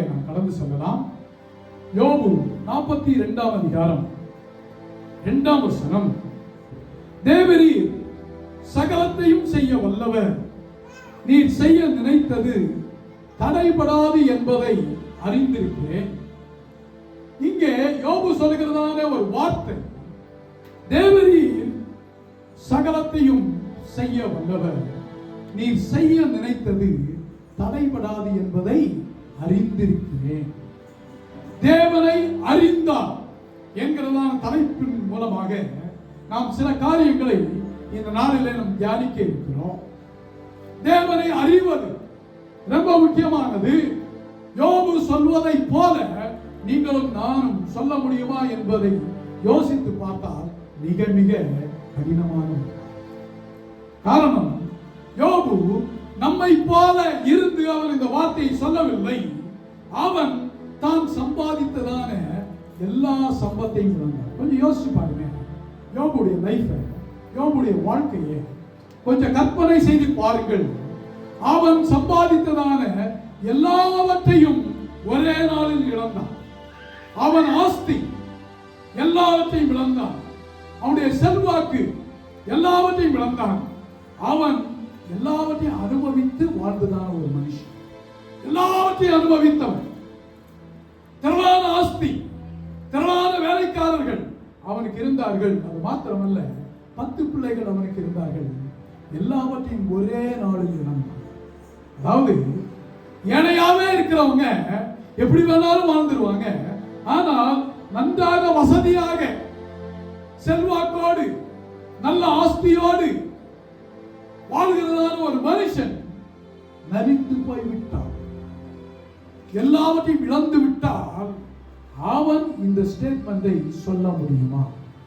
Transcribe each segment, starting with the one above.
நாம் கடந்து செல்லலாம். யோபு 42ஆம் அதிகாரம் 2ஆம் வசனம். தேவரீர் சகலத்தையும் செய்ய வல்லவர், நீர் செய்ய நினைத்தது தடைபடாது என்பதை அறிந்திருக்கிறேன். இங்கே யோபு சொல்கிறதான ஒரு வார்த்தை, தேவரீர் சகலத்தையும் செய்ய வல்லவர், நீர் செய்ய நினைத்தது தடைபடாது என்பதை அறிந்திருக்கிறேன். தேவனை அறிந்தார் என்கிறதான தலைப்பின் மூலமாக நாம் சில காரியங்களை இந்த நாளிலே நாம் தியானிக்க இருக்கிறோம். தேவனை அறிவது ரொம்ப முக்கியமானது. யோபு சொல்வதை போல நீங்களும் நானும் சொல்ல முடியுமா என்பதை யோசித்து பார்த்தால் மிக மிக கடினமானது. காரணம், யோபு நம்மை போல இருந்து அவன் இந்த வார்த்தையை சொல்லவில்லை. அவன் தான் சம்பாதித்ததான எல்லா சம்பத்தையும் இழந்தான். கொஞ்சம் யோசிச்சு பாருங்க, யோபுடைய லைஃபை, யோபுடைய வாழ்க்கையை கொஞ்சம் கற்பனை செய்து பாருங்கள். அவன் சம்பாதித்ததான எல்லாவற்றையும் ஒரே நாளில் இழந்தான். அவன் ஆஸ்தி எல்லாவற்றையும் இழந்தான். அவனுடைய செல்வாக்கு எல்லாவற்றையும் இழந்தான். அவன் எல்லாவற்றையும் அனுபவித்து வாழ்ந்ததான ஒரு மனுஷன், எல்லாவற்றையும் அனுபவித்தவன். திரளான ஆஸ்தி, திரளான வேலைக்காரர்கள் அவனுக்கு இருந்தார்கள். அது மாத்திரமல்ல, 10 பிள்ளைகள் அவனுக்கு இருந்தார்கள். எல்லாவற்றையும் ஒரே நாளில் இழந்தான். அதாவது ஏழையாவே இருக்கிறவங்க எப்படி வேணாலும் வாழ்ந்துருவாங்க. ஆனால் நன்றாக வசதியாக செல்வாக்கோடு நல்ல ஆஸ்தியோடு வாழ்கிறதான ஒரு மனுஷன் நலிந்து போய்விட்டான், எல்லாவற்றையும் இழந்து விட்டால் அவன் இந்த ஸ்டேட்மெண்டை சொல்ல முடியுமா?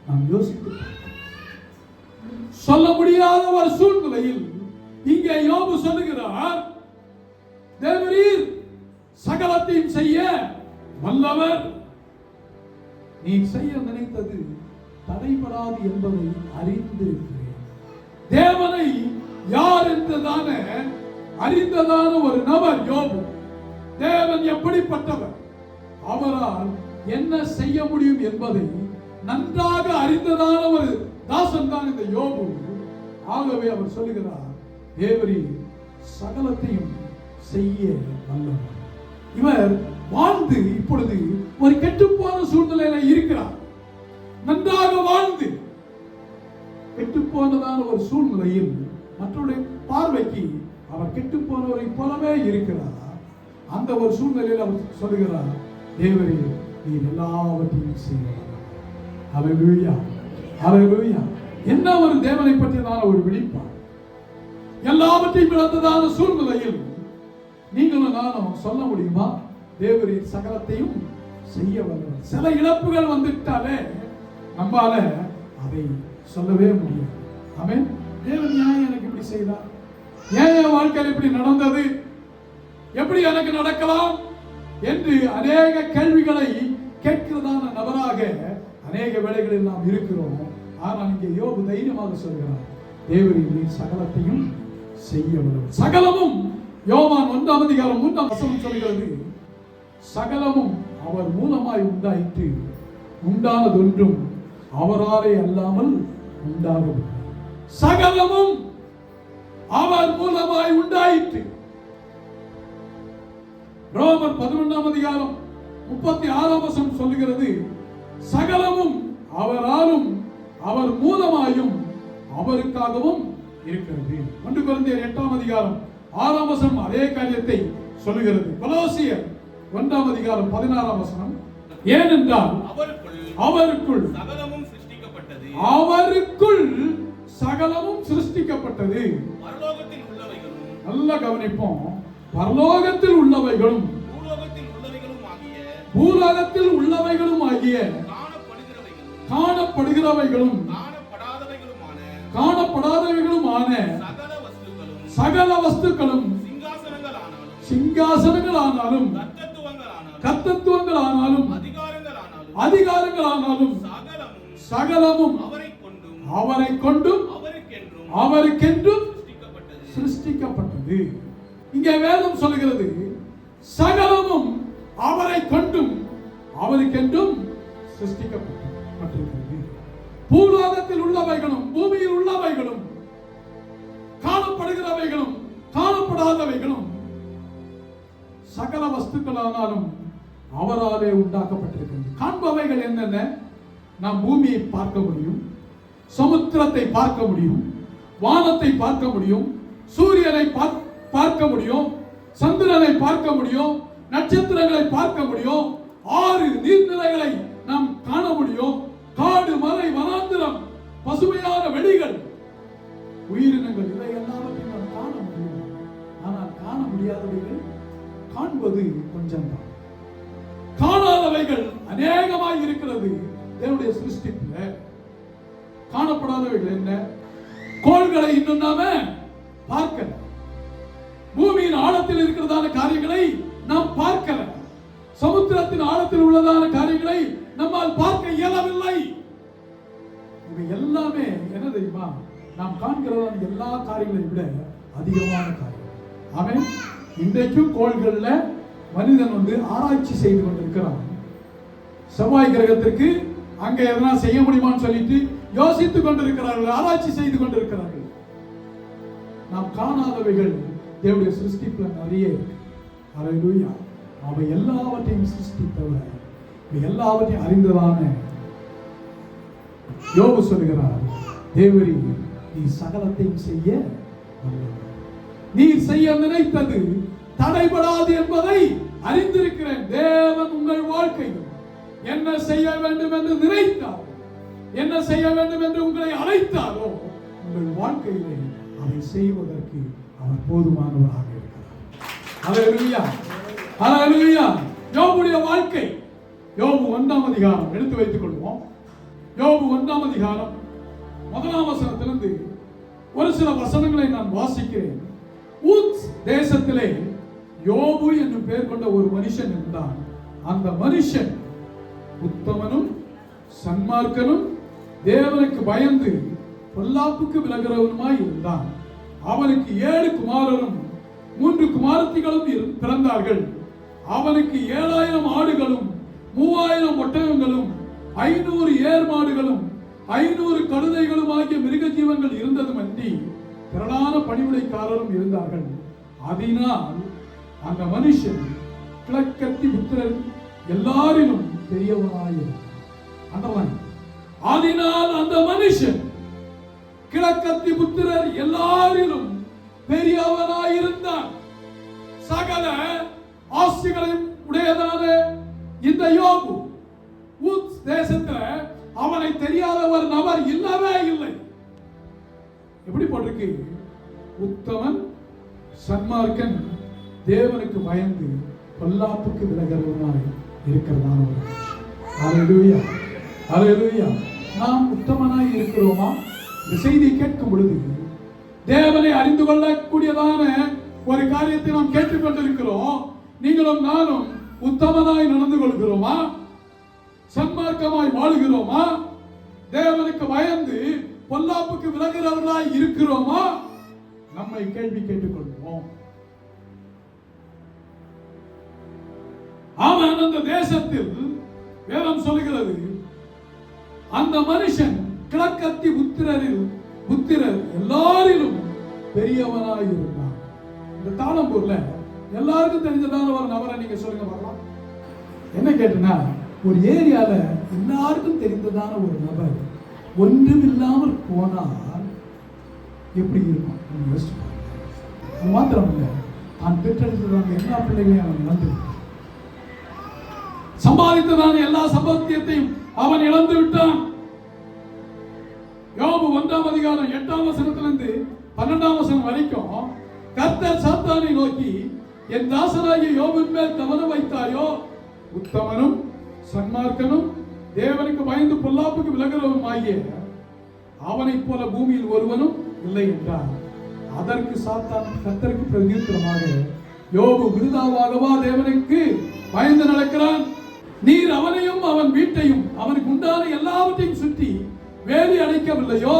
நாம் யோசித்து சொல்ல முடியாத ஒரு சூழ்நிலையில் இங்கே யோபு சொல்லுகிறார், தேவரீர் சகலத்தையும் செய்ய வல்லவர், நீ செய்ய நினைத்தது தடைபடாது என்பதை அறிந்திருக்கிறேன். தேவனை யார் என்றதான அறிந்ததான ஒரு நபர் யோபு. தேவன் எப்படிப்பட்டவர், அவரால் என்ன செய்ய முடியும் என்பதை நன்றாக அறிந்ததான ஒரு தாசன் தான் இந்த யோபு. ஆகவே அவர் சொல்லுகிறார், தேவரீர் சகலத்தையும் செய்ய வல்லவர். இவர் வாழ்ந்து இப்பொழுது ஒரு கெட்டுப்போன சூழ்நிலையில இருக்கிறார். நன்றாக வாழ்ந்து கெட்டுப்போனதான ஒரு சூழ்நிலையில் மற்றவருடைய பார்வைக்கு அவர் கெட்டுப்போனவரை போலவே இருக்கிறார். அந்த ஒரு சூழ்நிலையில் அவர் சொல்லுகிறார், தேவரீர் நீர் எல்லாவற்றையும் செய்கிறார். ஹல்லேலூயா, ஹல்லேலூயா. என்ன ஒரு தேவனை பற்றியதான ஒரு வெளிப்பாடு. எல்லாவற்றையும் இழந்ததான சூழ்நிலையில் நீங்களும் நானும் சொல்ல முடியுமா, தேவரீர் சகலத்தையும் செய்ய வல்லவர்? சில இழப்புகள் வந்துட்டாலே நம்மால அதை சொல்லவே முடியாது. ஆமென். தேவன் ஏன் எனக்கு இப்படி செய்தார், ஏன் என் வாழ்க்கையில் இப்படி நடந்தது, எப்படி எனக்கு நடக்கலாம் என்று அநேக கேள்விகளை கேட்கிறதான நபராக அநேக வேளைகளில் நாம் இருக்கிறோம். ஆனால் இங்கே யோபு தைரியமாக சொல்கிறார், தேவரீர் நீர் சகலத்தையும் செய்ய வல்லவர். சகலமும் யோவான் 1ஆம் அதிகாரம் 3ஆம் வசனம் சொல்கிறது, சகலமும் அவர் மூலமாய் உண்டாயிற்று, உண்டானதொன்றும் அவராலே அல்லாமல் உண்டாகவில்லை. சகலமும் அவர் மூலமாய் உண்டாயிற்று. ரோமர் 11ஆம் அதிகாரம் 36ஆம் வசனம் சொல்லுகிறது, சகலமும் அவராலும் அவர் மூலமாயும் அவருக்காகவும் இருக்கிறது. 1 கொரிந்தியர் 8ஆம் அதிகாரம் 6ஆம் வசனம் அதே காரியத்தை சொல்லுகிறது. கொலோசியர் 1ஆம் அதிகாரம் 16ஆம் வசனம், ஏனென்றால் அவருக்குள் சகலமும் சிருஷ்டிக்கப்பட்டது, அவருக்குள் சகலமும் சிருஷ்டிக்கப்பட்டது. பரலோகத்தில் உள்ளவைகளும், நல்ல கவனிப்போம், பரலோகத்தில் உள்ளவைகளும் பூலோகத்தில் உள்ளவைகளும் ஆகிய காணப்படுகிறவைகளும் காணப்படாதவைகளுமான சகல வஸ்துக்களும் சிங்காசனங்களானாலும் கர்த்தத்துவங்களானாலும் அதிகாரங்களானாலும் சகலமும் அவரை கொண்டும் அவருக்கென்றும் சிருஷ்டிக்கப்பட்டது. இங்கே வேதம் சொல்கிறது, சகலமும் அவரை கொண்டும் அவருக்கென்றும் சிருஷ்டிக்கப்பட்டிருக்கிறது. பூலோகத்தில் உள்ளவைகளும் பூமியில் உள்ளவைகளும் காணப்படுகிறவைகளும் காணப்படாதவைகளும் சகல வஸ்துக்களானாலும் அவராலே உண்டாக்கப்பட்டிருக்கிறது. காண்பவைகள் என்னென்ன? நாம் பூமியை பார்க்க முடியும், சமுத்திரத்தை பார்க்க முடியும், வானத்தை பார்க்க முடியும், சூரியனை பார்க்க முடியும், சந்திரனை பார்க்க முடியும், நட்சத்திரங்களை பார்க்க முடியும், 6 நீர்நிலைகளை நாம் காண முடியும், காடு மலை வனாந்திரம் பசுமையான வெளிகள் உயிரினங்கள் இவை எல்லாவற்றையும் நாம் காண முடியும். ஆனால் காண முடியாதவைகள் காண்பது கொஞ்சம் தான். காணாதவைகள் அநேகமாய் இருக்கிறது. தேவனுடைய சிருஷ்டிப்புல காணப்படாதவைகள் என்ன? கோள்களை இன்னும் நாம பார்க்கல. பூமியின் ஆழத்தில் இருக்கிறதான காரியங்களை நாம் பார்க்கல. சமுத்திரத்தின் ஆழத்தில் உள்ளதான காரியங்களை நம்மால் பார்க்க இயலவில்லை. இவை எல்லாமே என்ன தெரியுமா? நாம் காண்கிறதான எல்லா காரியங்களையும் விட அதிகமான காரியம். ஆமென். இன்றைக்கும் கோள்கள்ல மனிதன் ஆராய்ச்சி செய்து கொண்டிருக்கிறான். செவ்வாய் கிரகத்திற்கு அங்க எதனா செய்ய முடியுமான்னு சொல்லிட்டு யோசித்துக் கொண்டிருக்கிறார்கள், ஆராய்ச்சி செய்து கொண்டிருக்கிறார்கள். நாம் காணாதவைகள் தேவனுடைய சிருஷ்டிப்புல நிறைய இருக்கு. அல்லேலூயா. அவை எல்லாவற்றையும் சிருஷ்டித்தவர், எல்லாவற்றையும் அறிந்ததான யோபு சொல்கிறார், தேவரீ நீ சகலத்தையும் செய்ய வல்லவர். நீர் செய்ய நினைத்தது தடைபடாது என்பதை அறிந்திருக்கிறேன். தேவன் உங்கள் வாழ்க்கையில் என்ன செய்ய வேண்டும் என்று நினைத்தாரோ, என்ன செய்ய வேண்டும் என்று உங்களை அழைத்தாரோ, உங்கள் வாழ்க்கையிலே அதை செய்வதற்கு அவர் போதுமானவராக இருக்கிறார். அல்லேலூயா, அல்லேலூயா. யோபுடைய வாழ்க்கை, யோபு 1ஆம் அதிகாரம் எடுத்து வைத்துக் கொள்வோம். யோபு 1ஆம் அதிகாரம் 1ஆம் வசனத்திலிருந்து ஒரு சில வசனங்களை நான் வாசிக்கிறேன். ஊத்ஸ் தேசத்திலே யோபு என்னும் பெயர் கொண்ட ஒரு மனுஷன் இருந்தான். அந்த மனுஷன் உத்தமனும் சன்மார்க்கனும் தேவனுக்கு பயந்து பொல்லாப்புக்கு விலகிறவனுமாய் இருந்தான். அவனுக்கு 7 குமாரரும் 3 குமாரத்திகளும் பிறந்தார்கள். அவனுக்கு 7000 ஆடுகளும் 3000 ஒட்டகங்களும் 500 ஏர் மாடுகளும் 500 கழுதைகளும் ஆகிய மிருக ஜீவன்கள் இருந்ததும் அன்றி திரளான பணிவிடைக்காரரும் இருந்தார்கள். அதனால் அந்த மனுஷன் கிழக்கத்தி புத்திரர் எல்லாரிலும் பெரியவனாயிருந்தான். அதனால் அந்த மனுஷன் கிழக்கத்தி புத்திரர் எல்லாரிலும் பெரியவனாயிருந்தான். சகல ஆஸ்திகளையும் உடையதான இந்த யோபு ஊத்ஸ் தேசத்துல அவனை தெரியாத ஒரு நபர் இல்லவே இல்லை. எப்படி போட்டிருக்கு? உத்தமன் சன்மார்க்கன் தேவனுக்கு பயந்து பொல்லாப்புக்கு விலகிறவனாய் இருக்கிறதான ஒரு மனுஷன். அல்லேலூயா, அல்லேலூயா. நாம் உத்தமனாய் இருக்கிறோமா? இந்த செய்தியை கேட்கும் பொழுது தேவனை அறிந்து கொள்ளக்கூடியதான ஒரு காரியத்தை நாம் கேட்டுக்கொண்டிருக்கிறோம். நீங்களும் நானும் உத்தமனாய் நடந்து கொள்கிறோமா? சன்மார்க்கமாய் வாழுகிறோமா? தேவனுக்கு பயந்து பொல்லாப்புக்கு விலகிறவர்களாய் இருக்கிறோமா? நம்மை கேள்வி கேட்டுக்கொள்வோம். அவன் அந்த தேசத்தில் வேதம் சொல்லுகிறது, அந்த மனுஷன் கிழக்கத்தி புத்திரர் எல்லாரிலும் பெரியவனாய் இருந்தான். இந்த தாளம்பூர்ல எல்லாருக்கும் தெரிஞ்சதான ஒரு நபரை நீங்க சொல்லுங்க பார்க்கலாம். என்ன கேட்டனா, ஒரு ஏரியால எல்லாருக்கும் தெரிந்ததான ஒரு நபர் ஒன்றுமில்லாமல் போனால் எப்படி இருக்கும்? அது மாத்திரம் இல்லை, தான் பெற்றெடுத்ததான எல்லா பிள்ளைகளையும் அவன் இழந்து விட்டான். சம்பாதித்ததான எல்லா சம்பாத்தியத்தையும் அவன் இழந்து விட்டான். யோபு 1ஆம் அதிகாரம் 8ஆம் வசனத்திலிருந்து 12ஆம் வசனம் வரைக்கும் கர்த்தர் சாத்தானை நோக்கி, என் தாசனாகிய யோபின் மேல் கவனம் வைத்தாயோ? உத்தமனும் சன்மார்க்கனும் தேவனுக்கு பயந்து பொல்லாப்புக்கு விலகிறவனுமாகிய அவனைப் போல பூமியில் ஒருவனும் இல்லை என்றார். அதற்கு சாத்தான் கர்த்தருக்கு பிரதியுத்தரமாக, யோபு விருதாவாகவா தேவனுக்கு பயந்து நடக்கிறான்? நீர் அவனையும் அவன் வீட்டையும் அவனுக்கு உண்டான எல்லாவற்றையும் சுற்றி வேலி அடைக்கவில்லையோ?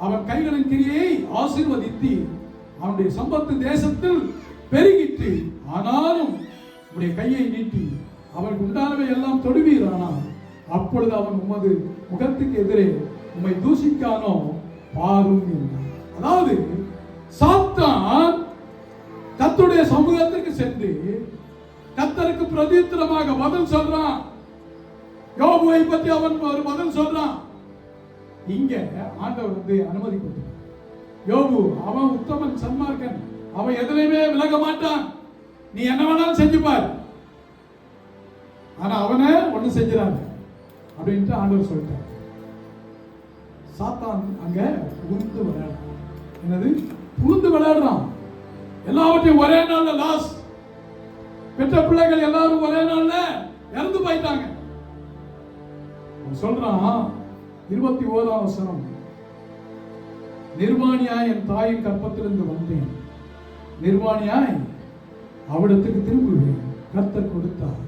அவன் கைகளின் கிரியை ஆசீர்வதித்து அவனுடைய சம்பத்து தேசத்தில் பெருகிட்டு, ஆனாலும் உடைய கையை நீட்டி அவனுக்கு உண்டானவை எல்லாம் தொடுவீரானால் அப்பொழுது அவன் உமது முகத்துக்கு எதிரே உம்மை தூஷிக்கானோ பாரும் என்றார். அதாவது சாத்தான் கர்த்தருடைய சமூகத்திற்கு சென்று கர்த்தருக்கு பிரதியுத்தரமாக பதில் சொல்றான். யோபுவை பற்றி அவன் ஒரு பதில் சொல்றான். இங்க ஆண்டவர் அனுமதி கொடுத்தார். யோபு அவன் உத்தமன், சன்மார்க்கன், அவன் எதிலையுமே விலக மாட்டான், நீ என்ன வேணாலும் செஞ்சுப்பார், ஆனா அவனை ஒண்ணு செஞ்சிடாது அப்படின்ட்டு ஆண்டவர் சொல்லிட்டார். சாத்தான் அங்க புகுந்து விளையாடுறான். என்னது புகுந்து விளையாடுறான்? எல்லாவற்றையும் ஒரே நாள்ல லாஸ். பெற்ற பிள்ளைகள் எல்லாரும் ஒரே நாள்ல இறந்து போயிட்டாங்க. சொல்றான் 21ஆம் வசனம், நிர்வாணியாய் என் தாயின் கற்பத்திலிருந்து வந்தேன், நிர்வாணியாய் அவிடத்துக்கு திரும்புவேன். கர்த்தர் கொடுத்தார்,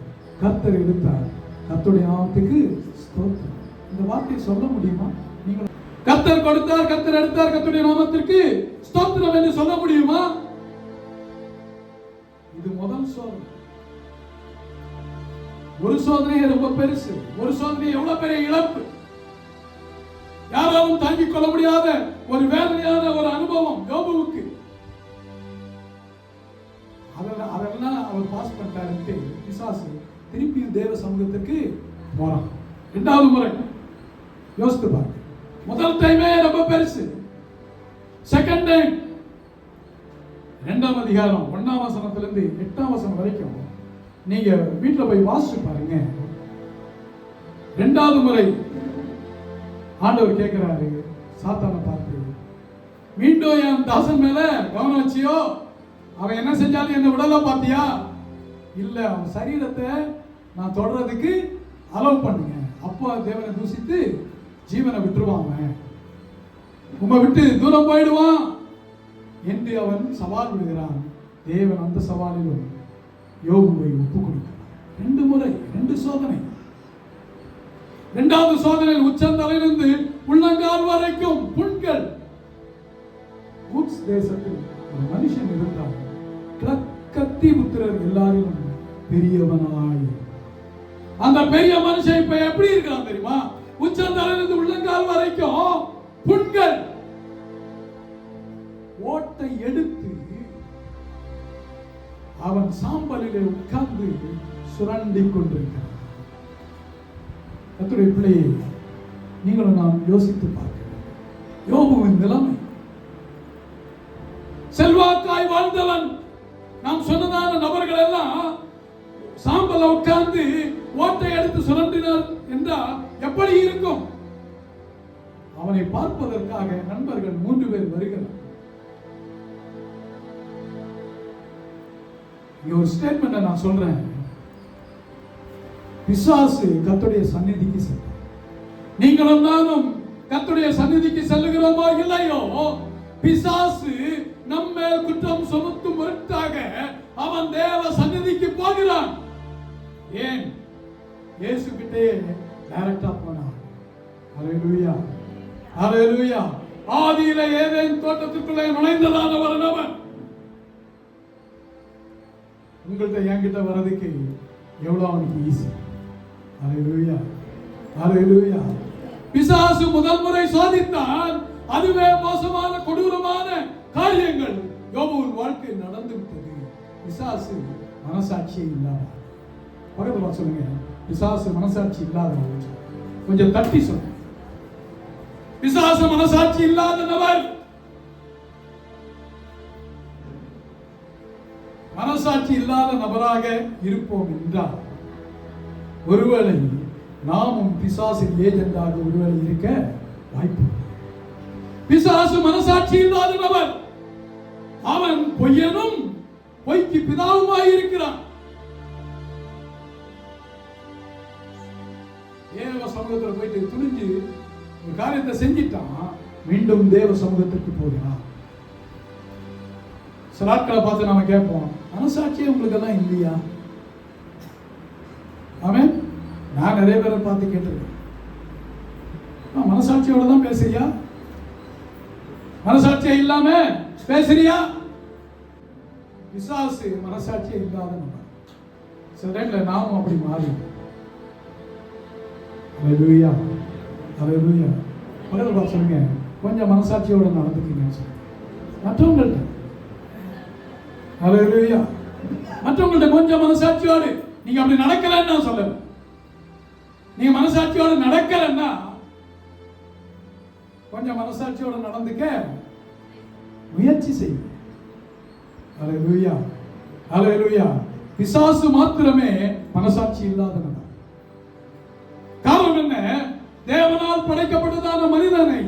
கர்த்தர் எடுத்தார், கர்த்தருடைய நாமத்துக்கு ஸ்தோத்திரம். இந்த வார்த்தையை சொல்ல முடியுமா? நீங்க கர்த்தர் கொடுத்தார், கர்த்தர் எடுத்தார், கர்த்தருடைய நாமத்திற்கு ஸ்தோத்திரம் என்று சொல்ல முடியுமா? இது முதல் சோதனை. ஒரு சோதனை ரொம்ப பெருசு. ஒரு சோதனை எவ்வளவு பெரிய இழப்பு, யாராலும் தாங்கிக் கொள்ள முடியாத ஒரு வேதனையான ஒரு அனுபவம் யோபுவுக்கு. அதெல்லாம் அவர் பாஸ் பண்ணிட்டாரு. பிசாசு திருப்பி தேவ சமூகத்திற்கு போறான். இரண்டாவது முறை யோசித்து பாருங்க. முதல் டைமே ரொம்ப பெருசு. செகண்ட் டைம் 2ஆம் அதிகாரம் 1ஆம் வசனத்திலிருந்து 8ஆம் வசனம் வரைக்கும் நீங்க வீட்டுல போய் வாசிச்சு பாருங்க. இரண்டாவது முறை ஆண்டவர் கேட்கிறாரு சாத்தானை பார்த்து, மீண்டும் என் தாசன் மேல கவனம் வச்சியோ? அவன் என்ன செஞ்சாலும் என்ன விடல பாத்தியா? இல்ல, அவன் சரீரத்தை நான் தொடறதுக்கு அலோவ் பண்ணுங்க, அப்போ தேவனை தூசித்து ஜீவனை விட்டுருவாங்க, உம்மை விட்டு தூரம் போயிடுவான் என்று அவன் சவால் விடுகிறான். தேவன் அந்த சவாலிலும் யோபுவை ஒப்புக் கொடுக்கிறார். 2 முறை, 2 சோதனை. 2வது சோதனையில் உச்சந்தலையிலிருந்து உள்ளங்கால் வரைக்கும் புண்கள். ஊட்ஸ் தேசத்தில் ஒரு மனுஷன் இருந்தார், கத்தி புத்திரர் எல்லாரும் பெரியவனாய். அந்த பெரிய மனுஷன் இப்ப எப்படி இருக்கிறான் தெரியுமா? உச்சந்தலையிலிருந்து உள்ளங்கால் வரைக்கும் புண்கள். ஓட்டை எடுத்து அவன் சாம்பலிலே உட்கார்ந்து சுரண்டி கொண்டிருக்கிறான். கர்த்தருடைய பிள்ளையை நீங்களும் நாம் யோசித்து பார்க்க. யோபுவின் நிலைமை, செல்வாக்காய் வாழ்ந்தவன், நாம் சொன்னதான நபர்கள் எல்லாம் சாம்பல உட்கார்ந்து ஓட்டை எடுத்து சுரண்டினார் என்றால் எப்படி இருக்கும்? அவனை பார்ப்பதற்காக நண்பர்கள் 3 பேர் வருகிறார். ஒரு ஸ்டேட்மெண்ட் நான் சொல்றேன். பிசாசு கர்த்தருடைய சந்நிதிக்கு செல்லும். நீங்களும் நானும் கர்த்தருடைய சந்நிதிக்கு செல்லுகிறோமோ இல்லையோ, பிசாசு நம்ம குற்றம் சுமத்தும் பொருட்டாக அவன் தேவ சந்நிதிக்கு போகிறான். ஏன்? இயேசு கிட்டே டைரக்டா போனான். ஹல்லேலூயா, ஹல்லேலூயா. ஆதியிலே ஏதேன் தோட்டத்துக்குள்ளே நுழைந்ததான ஒரு நபர் உங்கள்கிட்ட என்கிட்ட வர்றதுக்கு எவ்வளவு அவனுக்கு ஈஸி. ஹல்லேலூயா, ஹல்லேலூயா. பிசாசு முதல் முறை சோதித்தான். அதுவே மோசமான கொடூரமான காரியங்கள் யோபுவின் வாழ்க்கையில் நடந்து விட்டது. பிசாசு மனசாட்சி இல்லாத. பக்கத்துல சொல்லுங்க, பிசாசு மனசாட்சி இல்லாத. கொஞ்சம் தட்டி சொல்லுங்க. பிசாசு மனசாட்சி இல்லாத நபர். மனசாட்சி இல்லாத நபராக இருப்போம் என்றால் ஒருவேளை நாமும் பிசாசின் ஏஜெண்டாக ஒருவேளை இருக்க வாய்ப்பு. பிசாசு மனசாட்சி இல்லாத நபர். அவன் பொய்யனும் பொய்க்கு பிதாவுமாய் இருக்கிறான். தேவ சமூகத்தில் போயிட்டு துணிஞ்சு ஒரு காரியத்தை செஞ்சிட்டான், மீண்டும் தேவ சமூகத்திற்கு போகிறான். சில ஆட்களை பார்த்து நாம கேட்போம், மனசாட்சியே உங்களுக்கு எல்லாம் இல்லையா? ஆமென். நான் நிறைய பேரை பார்த்து கேட்டிருக்கேன், மனசாட்சியோட தான் பேசுறியா? மனசாட்சியே இல்லாம பேசுறியா? பிசாசு மனசாட்சியே இல்லாத நபர். சில டைம்ல நாமும் அப்படி மாறி. ஹalleluya ஹalleluya. பக்கத்துல சொல்லுங்க, கொஞ்சம் மனசாட்சியோட நடந்துக்கீங்கன்னு சொல்லுங்க மற்றவங்கள்ட்ட. ஹalleluya. மற்றவங்கள்ட்ட கொஞ்சம் மனசாட்சியோடு நீங்க அப்படி நடக்கலன்னு நான் சொல்லல. நீங்க மனசாட்சியோட நடக்கலன்னா கொஞ்சம் மனசாட்சியோட நடந்துக்க முயற்சி செய்யுங்க. ஹalleluya ஹalleluya. பிசாசு மாத்திரமே மனசாட்சி இல்லாதவன். காரணம் என்ன? தேவனால் படைக்கப்பட்டதான மனிதனை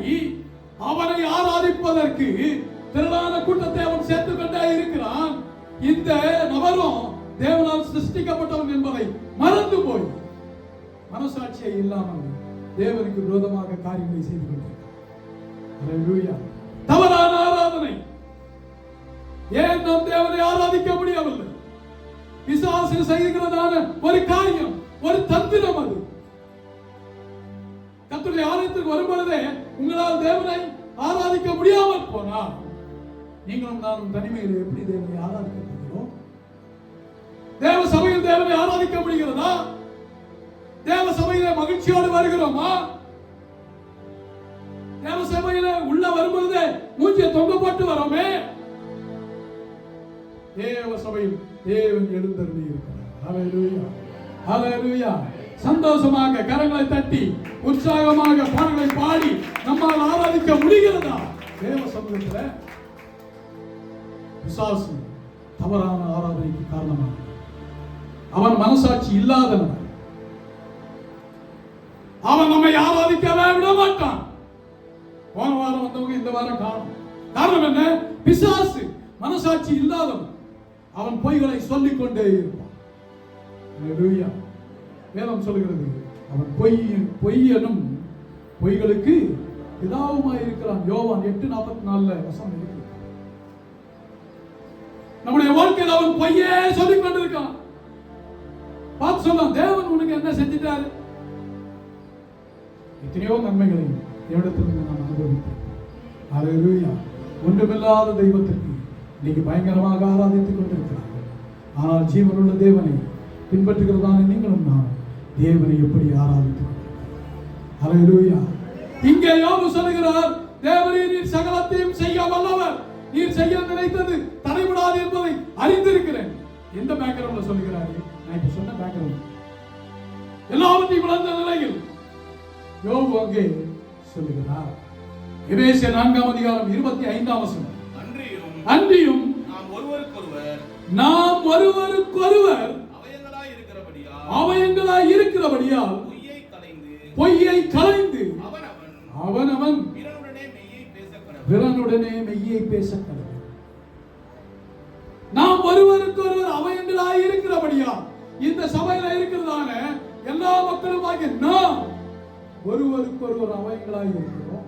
அவனை ஆராதிப்பதற்கு திரளான கூட்டத்தை அவன் சேர்த்து கொண்டே இருக்கிறான். இந்த நபரும் தேவனால் சிருஷ்டிக்கப்பட்டவன் என்பதை மறந்து போய் மனசாட்சியை இல்லாமல் தேவனுக்கு விரோதமாக காரியங்களை செய்து கொண்டிருக்கிறான். தவறான ஆராதனை. ஏன் நாம் தேவனை ஆராதிக்க முடியவில்லை? பிசாசு செய்கிறதான ஒரு காரியம், ஒரு தந்திரம். அது கர்த்தருடைய ஆலயத்திற்கு வரும்பொழுதே உங்களால் தேவனை ஆராதிக்க முடியாமல் போனால் நீங்களும் நானும் தனிமையில் எப்படி தேவனை ஆராதிக்க முடியும்? தேவ சபையில் தேவனை ஆராதிக்க முடிகிறதா? தேவ சபையில மகிழ்ச்சியோடு வருகிறோமா? தேவ சபையில உள்ள வரும்பொழுதே மூஞ்சியை தொங்க போட்டு வரோமே? தேவ சபையில் தேவன் எழுந்தருளி இருக்கிறார். ஹalleluya ஹalleluya. சந்தோஷமாக கரங்களை தட்டி உற்சாகமாக பாடல்களை பாடி நம்மால் ஆராதிக்க முடிகிறதா? தேவ சமூகத்தில் பிசாசு தவறான ஆராதனைக்கு காரணமாக அவன் மனசாட்சி இல்லாதவன். அவன் நம்மை ஆராதிக்கவே விட மாட்டான். போன வாரம் வந்தவங்க இந்த வாரம் காணும். காரணம் என்ன? பிசாசு மனசாட்சி இல்லாதவன். அவன் பொய்களை சொல்லிக் கொண்டே இருப்பான். ஹalleluya. வேதம் சொல்கிறது அவன் பொய்யனும் பொய்களுக்கு பிதாவுமாய் இருக்கிறான். யோவான் 8:44 வசனம் இருக்கு. நம்முடைய வாழ்க்கையில் அவன் பொய்யே சொல்லிக் கொண்டிருக்கான். பார்த்து சொன்னான், தேவன் உனக்கு என்ன செஞ்சிட்டாரு? எத்தனையோ நன்மைகளை தேவனிடத்திலிருந்து நாம் அனுபவித்தோம். ஹalleluya. ஒன்றுமில்லாத தெய்வத்திற்கு இன்னைக்கு பயங்கரமாக ஆராதித்துக் கொண்டிருக்கிறார்கள். ஆனால் ஜீவனுள்ள தேவனை பின்பற்றுகிறதான நீங்களும் நான் தேவனை எப்படி ஆராதித்துக் கொண்டிருக்கிறோம்? ஹalleluya. இங்கே யோபு சொல்கிறார், தேவனே நீர் சகலத்தையும் செய்ய வல்லவர், நீர் செய்ய நினைத்தது தடைபடாது என்பதை அறிந்திருக்கிறேன். எந்த பேக்ரவுண்ட்ல சொல்கிறாரு? நான் இப்ப சொன்ன பேக்ரவுண்ட். எல்லாவற்றையும் இழந்த நிலையில் யோபு அங்கே சொல்லுகிறார். எபேசியர் 4:25 வசனம். அன்றியும் நாம் ஒருவருக்கொருவர் அவயங்களாய் இருக்கிறபடியால் பொய்யை களைந்து அவனவன் பிறனுடனே மெய்யை பேச கடவுள். நாம் ஒருவருக்கொருவர் அவயங்களாய் இருக்கிறபடியால் இந்த சபையில இருக்கிறதான எல்லா மக்களும் நாம் ஒருவருக்கொருவர் அவயங்களாய் இருக்கிறோம்.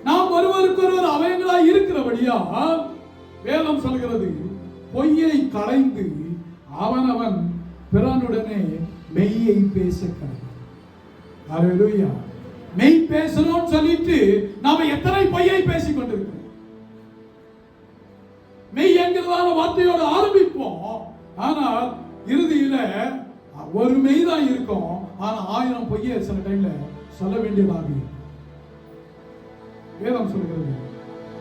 நாம் ஒருவருக்கொருவர் அவயங்களாய் இருக்கிறபடியால் வேதம் சொல்கிறது, பொய்யை களைந்து அவனவன் பிறனுடனே மெய்யை பேச கடவுள். ஹalleluya. மெய் பேசணும்னு சொல்லிட்டு நாம எத்தனை பொய்யை பேசிக் கொண்டிருக்கிறோம். மெய் என்கிறதான வார்த்தையோடு ஆரம்பிப்போம், ஆனால் இறுதியில ஒரு மெய் தான் இருக்கும். ஆனா 1000 பொய்யை சில டைம்ல சொல்ல வேண்டியதாக வேதம் சொல்கிறது.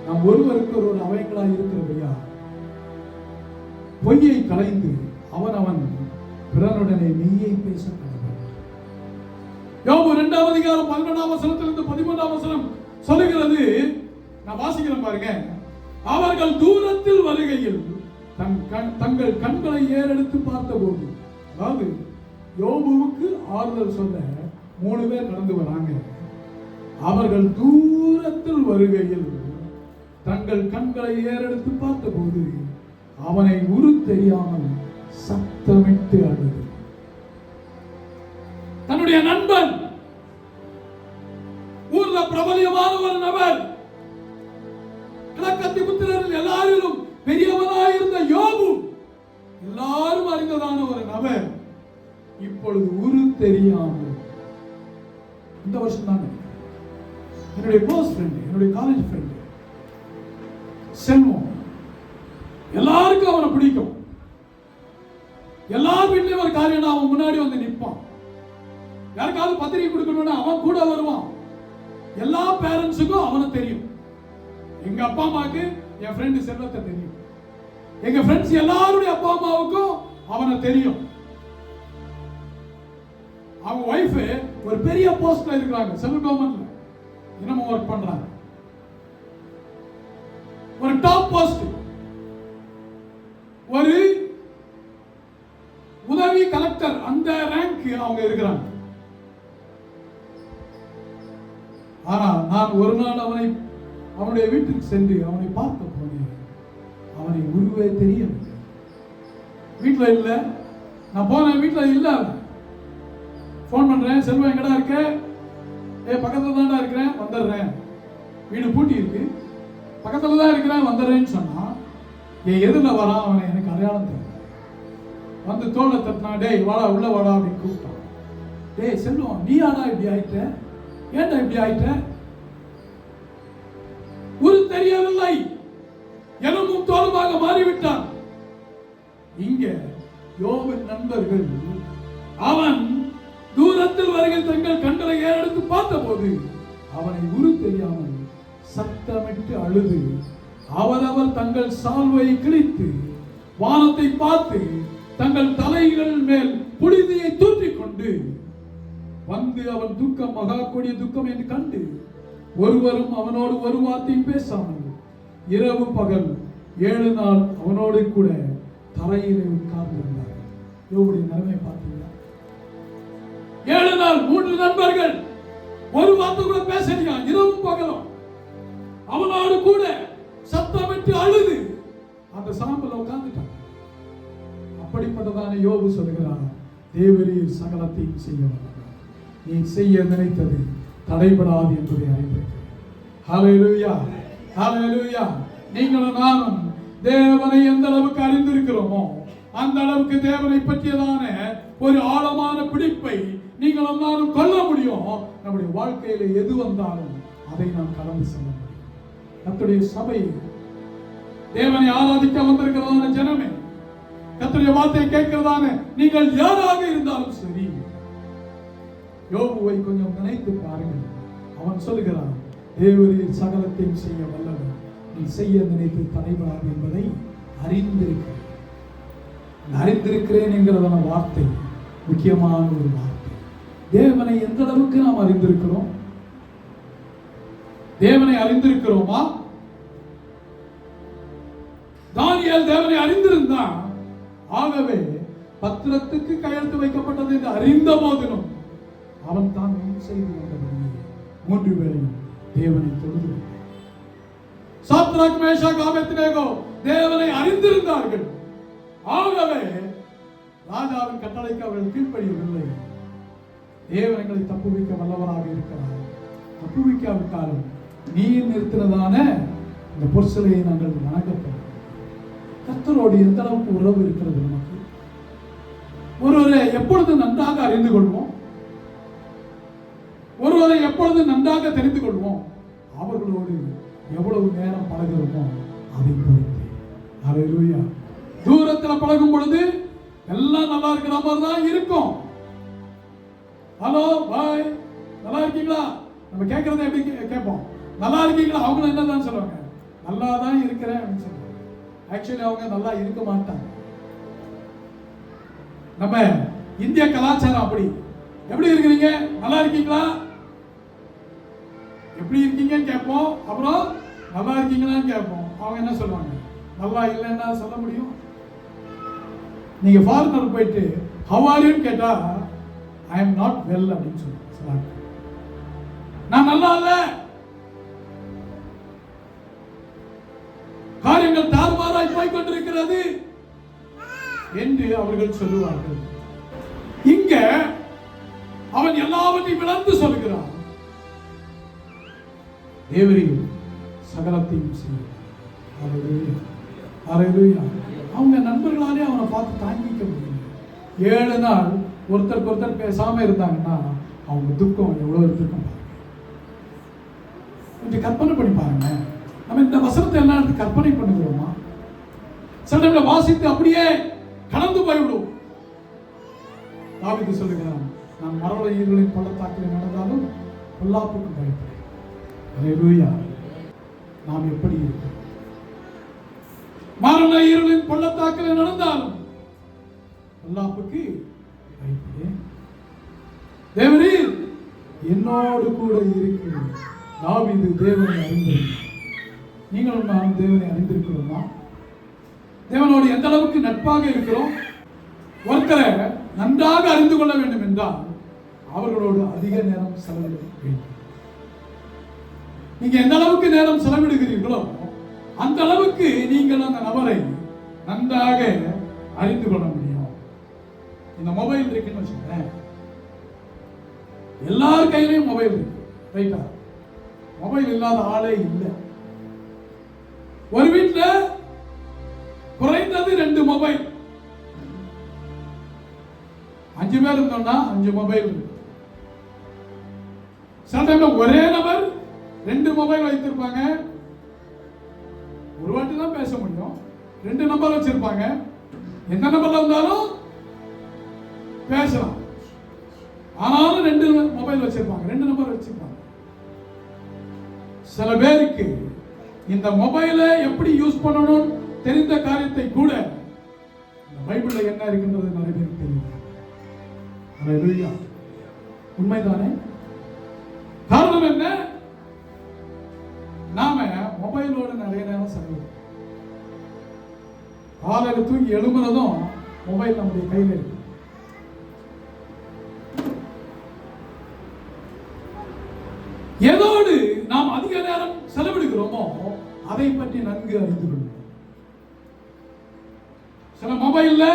நாம் ஒருவருக்கு ஒரு அவயங்களாய் இருக்கிறபடியா பொய்யை களைந்து அவனவன் பிறனுடனே மெய்யை பேச கடவுள். யோபு 2:11 வசனத்திலிருந்து 13 வசனம் சொல்லுகிறது. நான் வாசிக்கிறேன் பாருங்க. அவர்கள் தூரத்தில் வருகையில் தங்கள் கண்களை ஏறெடுத்து பார்த்தபோது, அதாவது யோபுவுக்கு ஆறுதல் சொல்ல 3 பேர் நடந்து வராங்க. அவர்கள் தூரத்தில் வருகையில் தங்கள் கண்களை ஏறெடுத்து பார்த்தபோது அவனை உரு தெரியாமல் சத்தமிட்டு அழுது. தன்னுடைய நண்பன், ஊர்ல பிரபலியமான ஒரு நபர், கிழக்கத்தி புத்திரரில் எல்லாரிலும் பெரியவனாயிருந்த யோபு, எல்லாரும் அறிந்ததான ஒரு நபர், இப்பொழுது உரு தெரியாமல், இந்த வருஷம் தான் என்னுடைய க்ளோஸ் ஃப்ரெண்ட், என்னுடைய காலேஜ் ஃப்ரெண்ட் செல்வம், எல்லாருக்கும் அவனை பிடிக்கும். எல்லார் வீட்லயும் ஒரு காரியம்னா அவன் முன்னாடி வந்து நிற்பான். யாருக்காவது பத்திரிகை கொடுக்கணும்னா அவன் கூட வருவான். எல்லா பேரண்ட்ஸுக்கும் அவனை தெரியும். எங்க அப்பா அம்மாவுக்கு என் ஃப்ரெண்டு செல்வத்தை தெரியும். எங்க ஃப்ரெண்ட்ஸ் எல்லாருடைய அப்பா அம்மாவுக்கும் அவனை தெரியும். அவங்க வைஃப் ஒரு பெரிய போஸ்ட்ல இருக்கிறாங்க, சென்ட்ரல் கவர்மெண்ட்ல இன்னமும் ஒர்க் பண்றாங்க, ஒரு டாப் போஸ்ட். ஒரு உதவி கலெக்டர் அந்த ரேங்க் அவங்க இருக்கிறாங்க. ஆனா நான் ஒரு நாள் அவனுடைய வீட்டுக்கு சென்று அவனை பார்க்க போனேன். அவனை உருவே தெரியவில்லை. வீட்டில் இல்லை. நான் போனேன், வீட்டில் இல்லை. ஃபோன் பண்றேன், செல்வம் எங்கடா இருக்க? பக்கத்துல தான்டா இருக்கிறேன், வந்துடுறேன். வீடு பூட்டி இருக்கு, பக்கத்துல தான் இருக்கிறேன், வந்துடுறேன்னு சொன்னா என் எதிரில் வரான். அவனை எனக்கு அடையாளம் தெரியல. வந்து தோலை தட்டினா, டேய் வாடா உள்ள வாடா அப்படின்னு கூப்பிட்டான். டேய் செல்வம், நீ ஆடா இப்படி ஆயிட்ட? ஏன்டா இப்படி ஆயிட்ட? ஒரு தெரியவில்லை, எலும்பும் தோலுமாக மாறிவிட்டான். இங்க யோபின் நண்பர்கள் அவன் தூரத்தில் வருகிற தங்கள் கண்களை ஏறெடுத்து பார்த்தபோது அவனை உரு தெரியாமல் சத்தமிட்டு அழுது அவரவர் தங்கள் சால்வை கிழித்து வானத்தை பார்த்து தங்கள் தலைகள் மேல் புழுதியை தூற்றிக் கொண்டு வந்து அவன் துக்கம் மகா கொடிய துக்கம் என்று கண்டு ஒருவரும் அவனோடு ஒரு வார்த்தையும் பேசாமல் இரவு பகல் 7 நாள் அவனோடு கூட தரையிலே உட்கார்ந்திருந்தார். யோபுடைய நிலைமை பார்த்தீங்களா? 7 நாள் 3 நண்பர்கள் ஒரு வார்த்தை கூட பேசலையா? இரவும் பகலும் அவனோடு கூட சத்தமிட்டு அழுது அந்த சாம்பல் உட்கார்ந்துட்டான். அப்படிப்பட்டதான யோபு சொல்கிறார், தேவரீர் சகலத்தையும் செய்ய வல்லவர், நீ செய்ய நினைத்தது தடைபடாது என்பதை அறிந்திருக்கிறேன். ஹல்லேலூயா, ஹல்லேலூயா. நீங்களும் நானும் தேவனை எந்த அளவுக்கு அறிந்திருக்கிறோமோ அந்த அளவுக்கு தேவனை பற்றியதான ஒரு ஆழமான பிடிப்பை நீங்களும் நானும் கொள்ள முடியும். நம்முடைய வாழ்க்கையில எது வந்தாலும் அதை நாம் கடந்து செல்ல முடியும். கர்த்தருடைய சபை, தேவனை ஆராதிக்க வந்திருக்கிறதான ஜனமே, கர்த்தருடைய வார்த்தையை கேட்கிறதான நீங்கள் யாராக இருந்தாலும் சரி, யோபுவை கொஞ்சம் நினைத்து பாருங்கள். அவன் சொல்லுகிறான், தேவரீர் சகலத்தையும் செய்ய வல்லவர், நீ செய்ய நினைத்து தடைபடாது என்பதை அறிந்திருக்கிறேன். அறிந்திருக்கிறேன் என்கிறதான வார்த்தை முக்கியமான ஒரு வார்த்தை. தேவனை எந்த அளவுக்கு நாம் அறிந்திருக்கிறோம்? தேவனை அறிந்திருக்கிறோமா? தானியேல் தேவனை அறிந்திருந்தான். ஆகவே பத்திரத்துக்கு கையெழுத்து வைக்கப்பட்டது என்று அறிந்த போதிலும் அவன் தான் செய்து கொண்டபடியே 3 வேளையும் தேவனை தொழுது. சாத்ராக், மேஷாக், ஆபேத்நேகோ தேவனை அறிந்திருந்தார்கள். ஆகவே ராஜாவின் கட்டளைக்கு அவர்கள் கீழ்ப்படியவில்லை. தேவன் எங்களை தப்புவிக்க வல்லவராக இருக்கிறார். தப்புவிக்காவிட்டாலும் நீர் நிறுத்தினதான இந்த பொற்சிலையை நாங்கள் வணங்கப்படும். கர்த்தரோடு எந்த அளவுக்கு உறவு இருக்கிறது நமக்கு? ஒருவரை எப்பொழுது நன்றாக அறிந்து கொள்வோம், ஒருவரை எப்பொழுது நன்றாக தெரிந்து கொள்வோம், அவர்களோடு எவ்வளவு நேரம் பழகிறோமோ அதை பொறுத்து. ஹல்லேலூயா. தூரத்தில் பழகும் பொழுது எல்லாம் நல்லா இருக்கிற மாதிரி தான் இருக்கும். ஹலோ பாய், நல்லா இருக்கீங்களா? நம்ம கேட்கறத எப்படி கேட்போம்? நல்லா இருக்கீங்களா? அவங்க என்னதான் சொல்லுவாங்க? நல்லா தான் இருக்கிறேன் அப்படின்னு சொல்லுவாங்க. ஆக்சுவலி அவங்க நல்லா இருக்க மாட்டாங்க. நம்ம இந்திய கலாச்சாரம் அப்படி. எப்படி இருக்கிறீங்க? நல்லா இருக்கீங்களா? எப்படி இருக்கீங்கன்னு கேட்போம். அப்புறம் நல்லா இருக்கீங்களான்னு கேட்போம். அவங்க என்ன சொல்லுவாங்க? நல்லா இல்லைன்னா சொல்ல முடியும்? நீங்க ஃபாரினர் போயிட்டு ஹவ் ஆர் யூன்னு கேட்டா ஐ எம் நாட் வெல் அப்படின்னு சொல்லுவாங்க. நான் நல்லா இல்ல, காரியங்கள் தாறுமாறாய் போய் கொண்டிருக்கிறது என்று அவர்கள் சொல்லுவார்கள். இங்க அவன் எல்லாவற்றையும் விளந்து சொல்கிறான், தேவரீர் சகலத்தையும் செய்யும். அவங்க நண்பர்களாலே அவனை பார்த்து தாங்கிக்க முடியும். 7 நாள் ஒருத்தருக்கு ஒருத்தர் பேசாம இருந்தாங்கன்னா அவங்க துக்கம் எவ்வளவு இருக்கும் கொஞ்சம் கற்பனை பண்ணி பாருங்க. நம்ம இந்த வசனத்தை எல்லாம் எடுத்து கற்பனை பண்ணுகிறோமா? சில டைம்ல வாசித்து அப்படியே கடந்து போய்விடும். தாவீது சொல்லுகிறான், நான் மரண இருளின் பள்ளத்தாக்கில் நடந்தாலும் பொல்லாப்புக்கு பயப்படேன். அல்லேலூயா. நாம் எப்படி இருக்கிறோம்? மரண இருளின் பள்ளத்தாக்கில் நடந்தாலும் பொல்லாப்புக்கு பயப்படேன். தேவரீர் என்னோடு கூட இருக்கிறேன். தாவீது தேவனை அறிந்திருக்கிறார். நீங்களும் நானும் தேவனை அறிந்திருக்கிறோமா? தேவனோடு எந்த அளவுக்கு நட்பாக இருக்கிறோம்? ஒருத்தரை நன்றாக அறிந்து கொள்ள வேண்டும் என்றால் அவர்களோடு அதிக நேரம் செலவிட வேண்டும். நீங்க எந்த அளவுக்கு நேரம் செலவிடுகிறீர்களோ அந்த அளவுக்கு நீங்கள் அந்த நபரை நன்றாக அறிந்து கொள்ள முடியும். இந்த மொபைல் இருக்குன்னு வச்சுக்கோங்க, எல்லார் கையிலையும் மொபைல் இருக்கு, ரைட்டா? மொபைல் இல்லாத ஆளே இல்லை. ஒரு வீட்டுல குறைந்தது 2 மொபைல். 5 பேர் இருந்தோம்னா 5 மொபைல் இருக்கு. சில டைம்ல ஒரே நபர் 2 மொபைல் வைத்திருப்பாங்க. ஒரு வாட்டி தான் பேச முடியும். 2 நம்பர் வச்சிருப்பாங்க. எந்த நம்பர்ல இருந்தாலும் பேசலாம். ஆனாலும் 2 மொபைல் வச்சிருப்பாங்க, 2 நம்பர் வச்சிருப்பாங்க. சில பேருக்கு இந்த மொபைலை எப்படி யூஸ் பண்ணணும் தெரிந்த காரியத்தை கூட இந்த பைபிள்ல என்ன இருக்கின்றது நிறைய பேருக்கு தெரியும். அல்லேலூயா. உண்மைதானே? காரணம் என்ன? நாம மொபைலோட நிறைய நேரம் செலவிடுறோம். காலையில தூங்கி எழும்புறதும் மொபைல் நம்முடைய கையில் இருக்கு. எதோடு நாம் அதிக நேரம் செலவிடுகிறோமோ அதை பற்றி நன்கு அறிந்து கொள்ளும். சில மொபைல்ல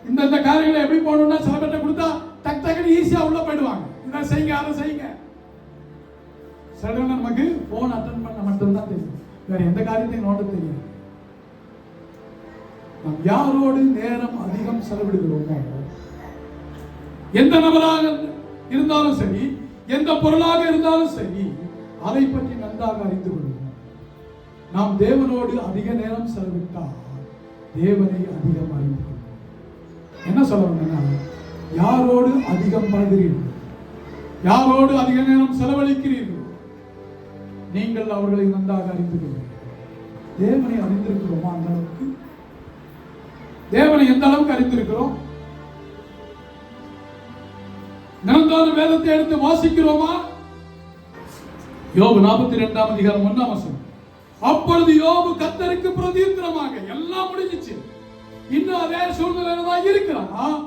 இந்த காரியங்களை எப்படி போகணும்னா சில பேர்ட்ட கொடுத்தா டக் டக்குன்னு ஈஸியா உள்ள போயிடுவாங்க. இதை செய்யுங்க, அதை செய்யுங்க. சடனா நமக்கு போன் அட்டெண்ட் பண்ண மட்டும்தான் தெரியும், வேற எந்த காரியத்தையும் நோட்ட தெரியும். நாம் யாரோடு நேரம் அதிகம் செலவிடுகிறோமோ, எந்த நபராக இருந்தாலும் சரி, எந்த பொருளாக இருந்தாலும் சரி, அதை பற்றி நன்றாக அறிந்து கொள்வோம். நாம் தேவனோடு அதிக நேரம் செலவிட்டால் தேவனை அதிகம் அறிந்து கொள்வோம். என்ன சொல்றேன்னா, யாரோடு அதிகம் பழகிறீர்கள், யாரோடு அதிக நேரம் செலவழிக்கிறீர்கள், நீங்கள் அவர்களை நன்றாக அறிந்து கொள்வீர்கள். தேவனை அறிந்திருக்கிறோமா? அந்த அளவுக்கு தேவனை எந்த அளவுக்கு அறிந்திருக்கிறோம்? தினந்தோறும் வேதத்தை எடுத்து வாசிக்கிறோமா? யோபு 42ஆம் அதிகாரம் 1ஆம் வசனம். அப்பொழுது யோபு கர்த்தருக்கு பிரதியுத்தரமாக, எல்லாம் முடிஞ்சிச்சு, இன்னும் அதே சூழ்நிலையில தான் இருக்கிறான்.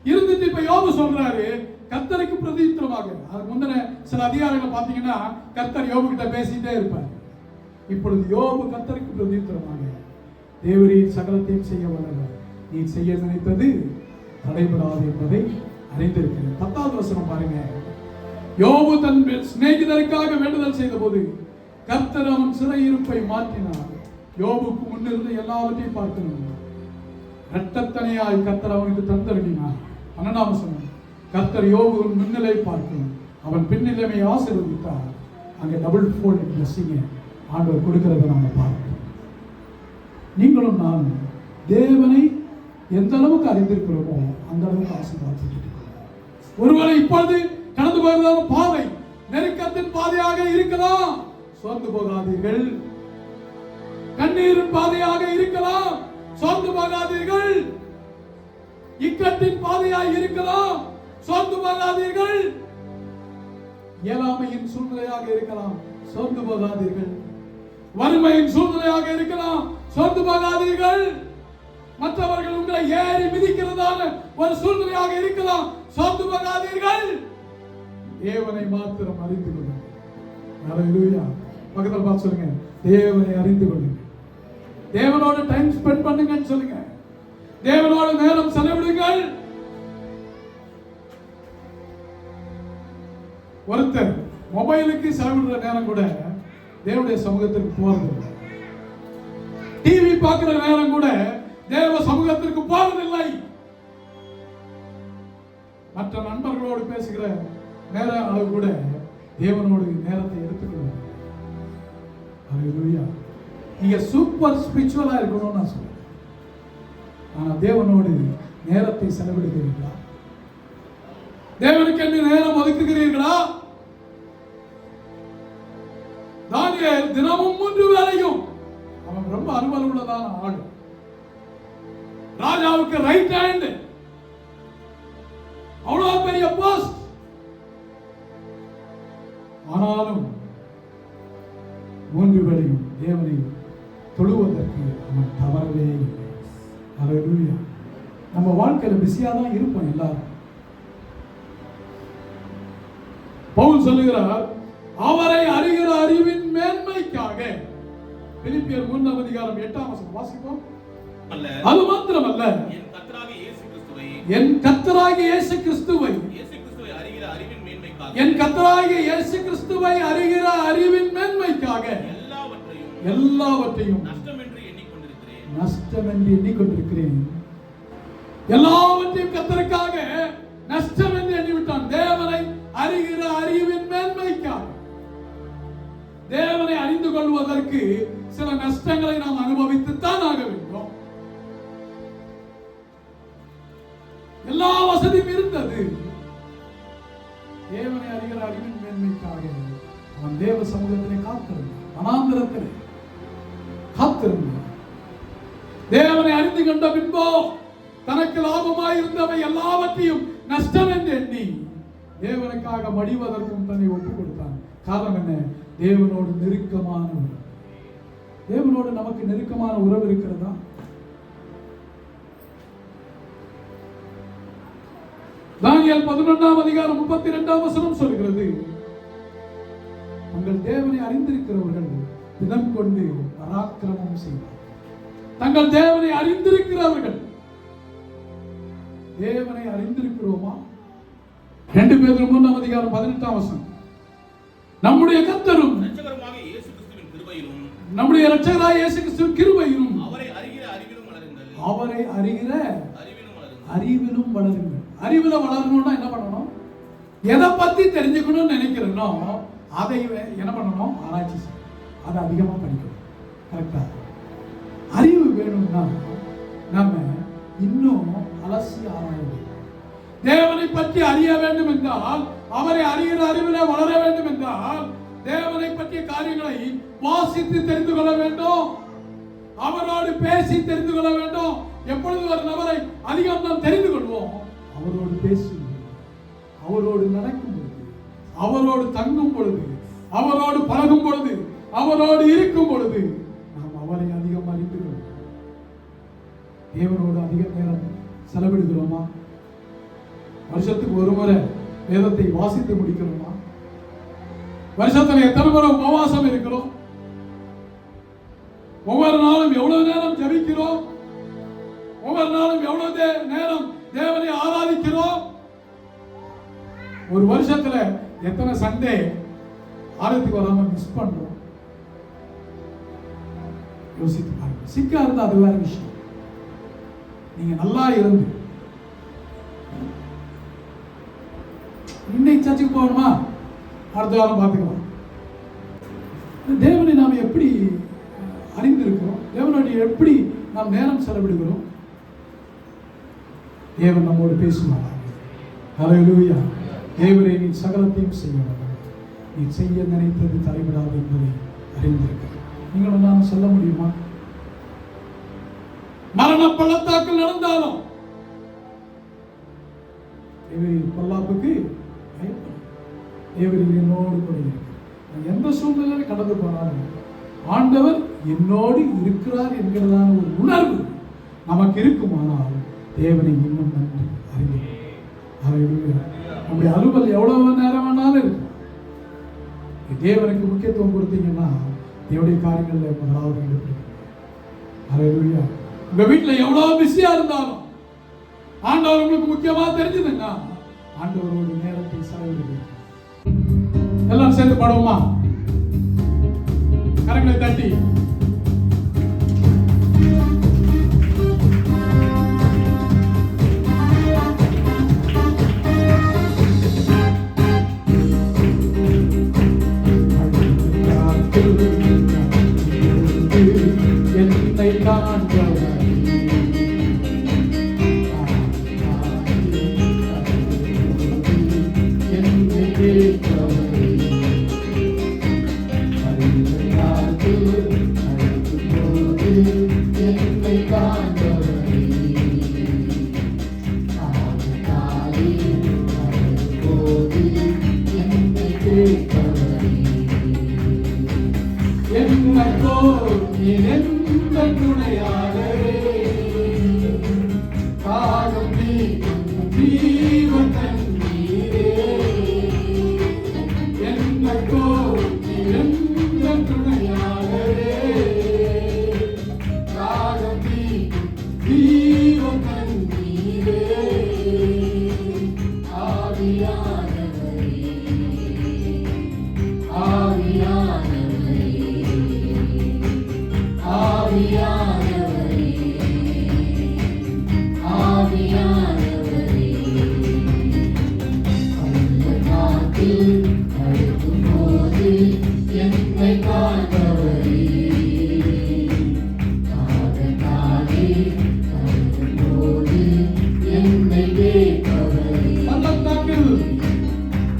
இருந்துட்டு இப்ப யோபு சொல்றாரு கர்த்தருக்கு பிரதியுத்தரமாக. அதுக்கு முந்தின சில அதிகாரங்களை பாத்தீங்கன்னா கர்த்தர் யோபு கிட்ட பேசிட்டே இருப்பார். இப்பொழுது யோபு கர்த்தருக்கு பிரதியுத்தரமாக, தேவரீர் சகலத்தையும் செய்ய வல்லவர், நீ செய்ய நினைத்தது தடைபடாது என்பதை அறிந்திருக்கிறேன். 10வது வசனம் பாருங்க. யோபு தன் சிநேகிதருக்காக வேண்டுதல் செய்த போது கர்த்தர் அவன் சிறையிருப்பை மாற்றினார். யோபுக்கு முன்னிருந்த எல்லாவற்றையும் பார்க்கணும். இரட்டத்தனையாய் கர்த்தர் அவனுக்கு தந்தருளினார். 12ஆம் வசனம். கர்த்தர் யோபுவின் முன்னிலை பார்க்கணும், அவன் பின்னிலைமை ஆசீர்வதித்தார். அங்கே டபுள் ஃபோல்ட் பிளெஸிங் ஆண்டவர் கொடுக்கிறத நாம பார்க்கிறோம். நீங்களும் நான் தேவனை எந்த அளவுக்கு அறிந்திருக்கிறோமோ அந்த அளவுக்கு ஆசீர்வாதம். ஒருவேளை இப்பொழுது கடந்து போகிறதான பாதை நெருக்கத்தின் பாதையாக இருக்கலாம், சோர்ந்து போகாதீர்கள். கண்ணீரின் பாதையாக இருக்கலாம், சோர்ந்து போகாதீர்கள். இக்கட்டின் பாதையாக இருக்கலாம், சோர்ந்து போகாதீர்கள். இயலாமையின் சூழ்நிலையாக இருக்கலாம், சோர்ந்து போகாதீர்கள். வறுமையின் சூழ்நிலையாக இருக்கலாம், சோர்ந்து போகாதீர்கள். மற்றவர்கள் உங்களை ஏறி மிதிக்கிறதான ஒரு சூழ்நிலையாக இருக்கலாம், சோர்ந்து போகாதீர்கள். தேவனை மாத்திரம் அறிந்து கொள்ளுங்கள். ஹல்லேலூயா. பக்கத்தில் பார்த்து சொல்லுங்க, தேவனை அறிந்து கொள்ளுங்க. தேவனோட டைம் ஸ்பெண்ட் பண்ணுங்கன்னு சொல்லுங்க. தேவனோட நேரம் செலவிடுங்கள். ஒருத்தர் மொபைலுக்கு செலவிடுற நேரம் கூட தேவனுடைய சமூகத்திற்கு போறதில்லை. டிவி பார்க்கிற நேரம் கூட தேவ சமூகத்திற்கு போவதில்லை. மற்ற நண்பர்களோடு பேசுகிற நேர அளவு கூட தேவனோடு நேரத்தை எடுத்துக்கொள்ளுங்க. ஹல்லேலூயா. நீங்க சூப்பர் ஸ்பிரிச்சுவலா இருக்கணும்னு நான் சொல்றேன். ஆனா தேவனோடு நேரத்தை செலவிடுகிறீர்களா? தேவனுக்கு என்ன நேரம் ஒதுக்குகிறீர்களா? தானியேல் தினமும் 3 வேளையும், அவன் ரொம்ப அலுவல் உள்ளதான ஆள், ராஜாவுக்கு ரைட் ஹேண்ட், அவ்வளவு பெரிய போஸ்ட். ஆனாலும் 3 வேளையும் தேவனை தொழுவதற்கு அவன் தவறவே இல்லை. ஹல்லேலூயா. நம்ம வாழ்க்கையில பிஸியா தான் இருப்போம் எல்லாரும். பவுல் சொல்லுகிறார், அவரை அறிகிற அறிவின் மேன்மைக்காக. பிலிப்பியர் 3 அதிகாரம் 8 வசனம் வாசிப்போம். அது மாத்திரமல்ல, என் கர்த்தராகிய இயேசு கிறிஸ்துவை என் கர்த்தராகிய இயேசு கிறிஸ்துவை அறிகிற அறிவின் மேன்மைக்காக எல்லாவற்றையும் நஷ்டம் என்று எண்ணிக்கொண்டிருக்கிறேன். எல்லாவற்றையும் கர்த்தருக்காக நஷ்டம் என்று எண்ணிவிட்டான். தேவனை அறிகிற அறிவின் மேன்மைக்காக. தேவனை அறிந்து கொள்வதற்கு சில நஷ்டங்களை நாம் அனுபவித்துத்தான் ஆக வேண்டும். எல்லா வசதியும் இருந்தது. தேவனை அறிகிற அறிவின் மேன்மைக்காக அவன் தேவ சமூகத்திலே காத்திருந்தான். வனாந்திரத்திலே காத்திருந்தான். தேவனை அறிந்து கொண்ட பின்போ தனக்கு லாபமாய் இருந்தவை எல்லாவற்றையும் நஷ்டம் என்று எண்ணி தேவனுக்காக மடிவதற்கும் தன்னை ஒப்புக் கொடுத்தான். காரணம் என்ன? தேவனோடு நெருக்கமான உறவு. தேவனோடு நமக்கு நெருக்கமான உறவு இருக்கிறதா? தானியேல் 11 அதிகாரம் 32 வசனம் சொல்கிறது, தங்கள் தேவனை அறிந்திருக்கிறவர்கள் தினம் கொண்டு பராக்கிரமம் செய்வார். தங்கள் தேவனை அறிந்திருக்கிறவர்கள். தேவனை அறிந்திருக்கிறோமா? 2 பேதுரு 3 அதிகாரம் 18 வசனம், நம்முடைய கர்த்தரும் நம்முடைய இரட்சகராகிய இயேசு கிறிஸ்துவின் கிருபையிலும் அவரை அறிகிற அறிவிலும் வளருங்கள். அறிவுல வளரணும்னா என்ன பண்ணணும்? எதை பத்தி தெரிஞ்சுக்கணும்னு நினைக்கிறேனோ அதை என்ன பண்ணணும்? ஆராய்ச்சி செய்யணும். அதை அதிகமா படிக்கணும். கரெக்டா? அறிவு வேணும்னா நம்ம இன்னும் அலசி ஆராயணும். தேவனை பற்றி அறிய வேண்டும் என்றால், அவரை அறிகிற அறிவிலே வளர வேண்டும் என்றால், தேவனை பற்றிய காரியங்களை வாசித்து தெரிந்து கொள்ள வேண்டும். அவரோடு பேசி தெரிந்து கொள்ள வேண்டும். எப்பொழுது ஒரு நபரை அதிகம் நாம் தெரிந்து கொள்வோம்? அவரோடு பேசும், அவரோடு நடக்கும் பொழுது, அவரோடு தங்கும் பொழுது, அவரோடு பழகும் பொழுது, அவரோடு இருக்கும் பொழுது நாம் அவரை அதிகம் அறிந்து கொள்வோம். தேவனோடு அதிக நேரம் செலவிடுகிறோமா? வருஷத்துக்கு ஒரு முறை வேதத்தை வாசித்து முடிக்கிறோமா? வருஷத்துல எத்தனை முறை உபவாசம் இருக்கிறோம்? ஒவ்வொரு நாளும் எவ்வளவு நேரம் ஜெபிக்கிறோம்? ஒவ்வொரு நாளும் எவ்வளவு நேரம் தேவனை ஆராதிக்கிறோம்? ஒரு வருஷத்துல எத்தனை சண்டே ஆராதனைக்கு வராம மிஸ் பண்றோம்? யோசித்து பாருங்க. சிக்கா இருந்தா அது வேற விஷயம். நீங்க நல்லா இருந்து இன்னைக்கு சர்ச்சுக்கு போகணுமா? அடுத்த வாரம் பார்த்துக்கலாம். தேவனை நாம் எப்படி அறிந்திருக்கிறோம்? தேவனோடு எப்படி நாம் நேரம் செலவிடுகிறோம்? தேவன் நம்மோடு பேசுவார். ஹல்லேலூயா. தேவரே, நீ சகலத்தையும் செய்யணும். நீ செய்ய நினைத்தது தடைபடாது என்பதை அறிந்திருக்கிறேன். நீங்களும் நான் சொல்ல முடியுமா? மரண பள்ளத்தாக்கில் நடந்தாலும் பொல்லாப்புக்கு தேவரீர் என்னோடு கூட இருக்கிறார். எந்த சூழ்நிலையில கடந்து போனாலும் ஆண்டவர் என்னோடு இருக்கிறார் என்கிறதான ஒரு உணர்வு நமக்கு இருக்குமானால் தேவனை இன்னும் நன்றி அறிந்து நம்முடைய அலுவல் எவ்வளவு நேரம் வேணாலும் இருக்கு. தேவனுக்கு முக்கியத்துவம் கொடுத்தீங்கன்னா தேவனுடைய காரியங்கள்ல முதலாவது ஈடுபடுங்க. உங்க வீட்டுல எவ்வளவு பிஸியா இருந்தாலும் ஆண்டவர் உங்களுக்கு முக்கியமா தெரிஞ்சதுன்னா ஆண்டவரோட நேரத்தை செலவிடுங்க. எல்லாம் சேர்ந்து பாடுவோமா? கரங்களை தட்டி என்னை காண்பவர் போது என்னை கேட்பவரே. என்னைக்கோ எந்த துணையாளரே, காலம் நீக்கும் ஜீவன் தண்ணீரே. என்னைக்கோ எந்த துணையாளரே, காலம் நீக்கும் ஜீவன் தண்ணீரே. ஆவியானவரே, ஆவியானவரே, ஆவியானவரே, ஆவியானவரே. பள்ளத்தாக்கில் நடக்கும்போது என்னை காண்பவரே. காதலாலே நடக்கும்போது என்னை கேட்பவரே. பள்ளத்தாக்கில்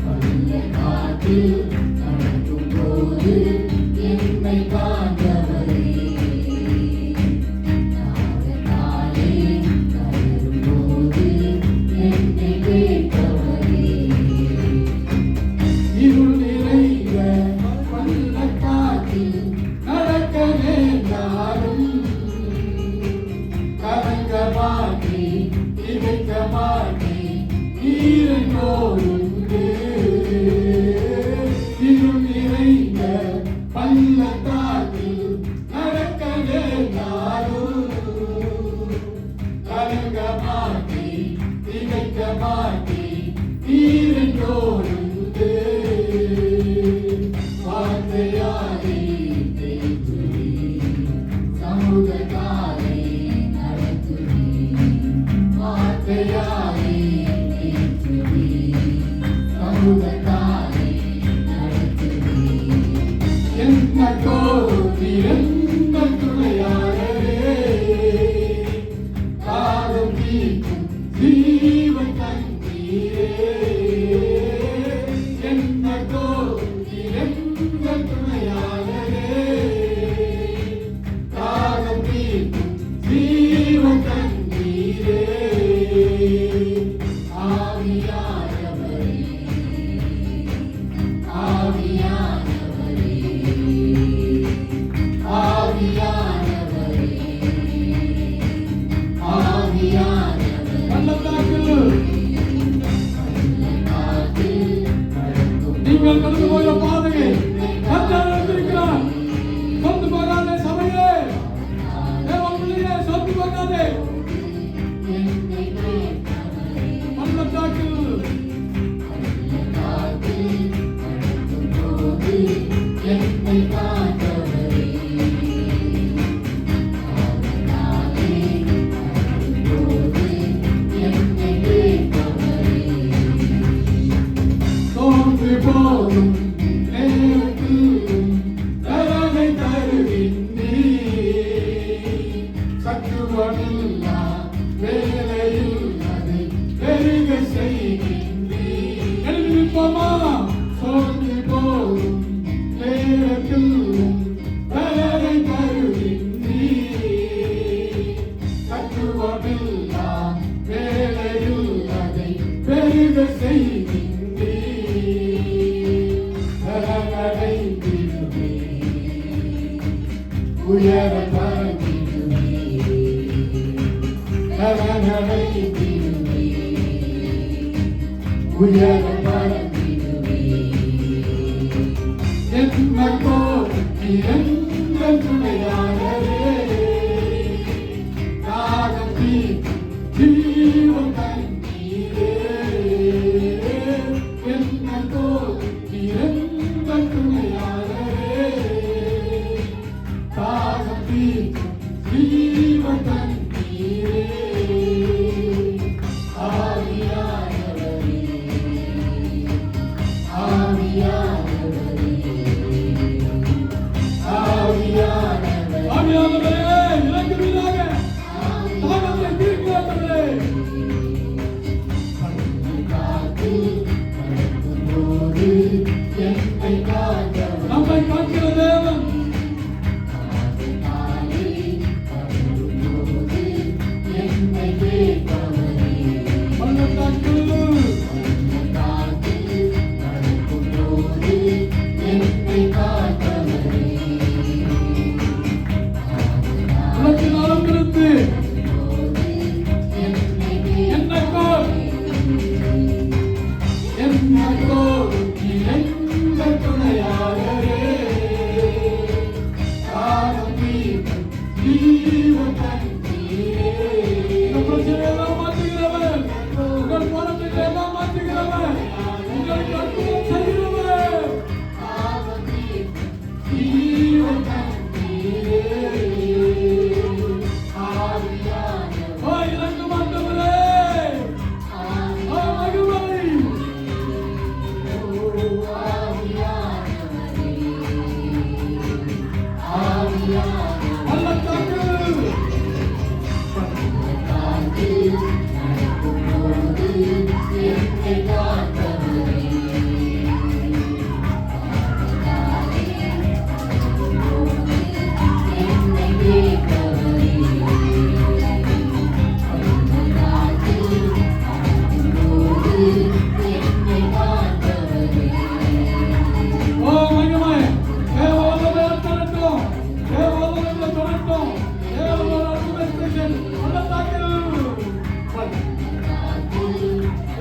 பள்ளத்தாக்கில் நடக்கும்போது என்னை காண்பவரே. காதலாலே நடக்கும்போது என்னை கேட்பவரே. இருள் நிறைந்த பள்ளத்தாக்கில் நடக்க நேர்ந்தாலும் கலங்க மாட்டேன், திகைக்க மாட்டேன், நீரென்னோடுண்டு. இருள் நிறைந்த பள்ளத்தாக்கில் நடக்க நேர்ந்தாலும் கலங்க மாட்டேன், திகைக்க மாட்டேன், நீரென்னோடுண்டு. வார்த்தையாலே தேற்றுவி, சமூகத்தாலே நடத்துவி. வார்த்தையாலே தேற்றுவி, சமூகத்தாலே நடத்துவி. என்னைக்கோ எந்த துணையாளரே, காலம் நீக்கும் ஜீவன் தண்ணீரே. என்னைக்கோ எந்த துணையாளரே, காலம் நீக்கும் ஜீவன் தண்ணீரே. ஆவியானவரே, ஆவியானவரே, ஆவியானவரே, ஆவியானவரே. பள்ளத்தாக்கில் பள்ளத்தாக்கில் நடக்கும் நீங்கள் கடந்து போய பாதையை கர்த்தர் அறிந்திருக்கிறார். சொந்து போகாதே சபையே, தேவ பிள்ளையே, சொந்து போகாதே. என்னை கேட்பவரே. பள்ளத்தாக்கில் பள்ளத்தாக்கில் நடக்கும்போது என்னை காண்பவரே. காதலாலே நடக்கும்போது என்னை கேட்பவரே. தோன்றி போகும் நேரத்திலும் தரனை தருகின்றீ. சத்துவமில்லா வேலையில் அதை பெருக செய்கின்றீ. எழுதி நிற்போமா? தோன்றி போகும் நேரத்திலும் தரனை தருகின்றீ. சத்துவமில்லா வேலையில் அதை பெருக செய்கின்றீ. நடைந்திடுவே, உயர பறந்திடுவே. நடைந்திடுவே, உயர பறந்திடுவே. என்னைக்கோ எந்த துணையாளரே, காலம் நீக்கும் ஜீவன் தண்ணீரே. என்னைக்கோ எந்த துணையாளரே, காலம் நீக்கும் ஜீவன் தண்ணீரே. ஆவியானவரே, ஆவியானவரே, ஆவியானவரே, ஆவியானவரே, என்னோடு எங்கள் துணையாளரே, காலம் தீர்க்கும் ஜீவன் தந்தீரே. உங்கள் பிரச்சனையெல்லாம் மாற்றுகிறவர், உங்கள் போராட்டங்களை எல்லாம் மாற்றுகிறவர், உங்களுக்கு அற்புதம் செய்கிறவர். காலம் தீர்க்கும் ஜீவன் தந்தீரே. ஆவியானவர், ஓ இறங்கும் ஆண்டவரே, ஓ மகிமை. ஆவியானவரே, ஆவியானவரே, பள்ளத்தாக்கு காற்றில் நடக்கும்போது என்னை காத்தவரே. என்னை கேட்பவரே. காற்றில் நடக்கும்போது என்னை காத்தவரே. ஓ மகிமை. தேவவல்லமை தொடட்டும், தேவவல்லமை தொடட்டும், தேவவல்லமை அற்புதம் பள்ளத்தாக்கு.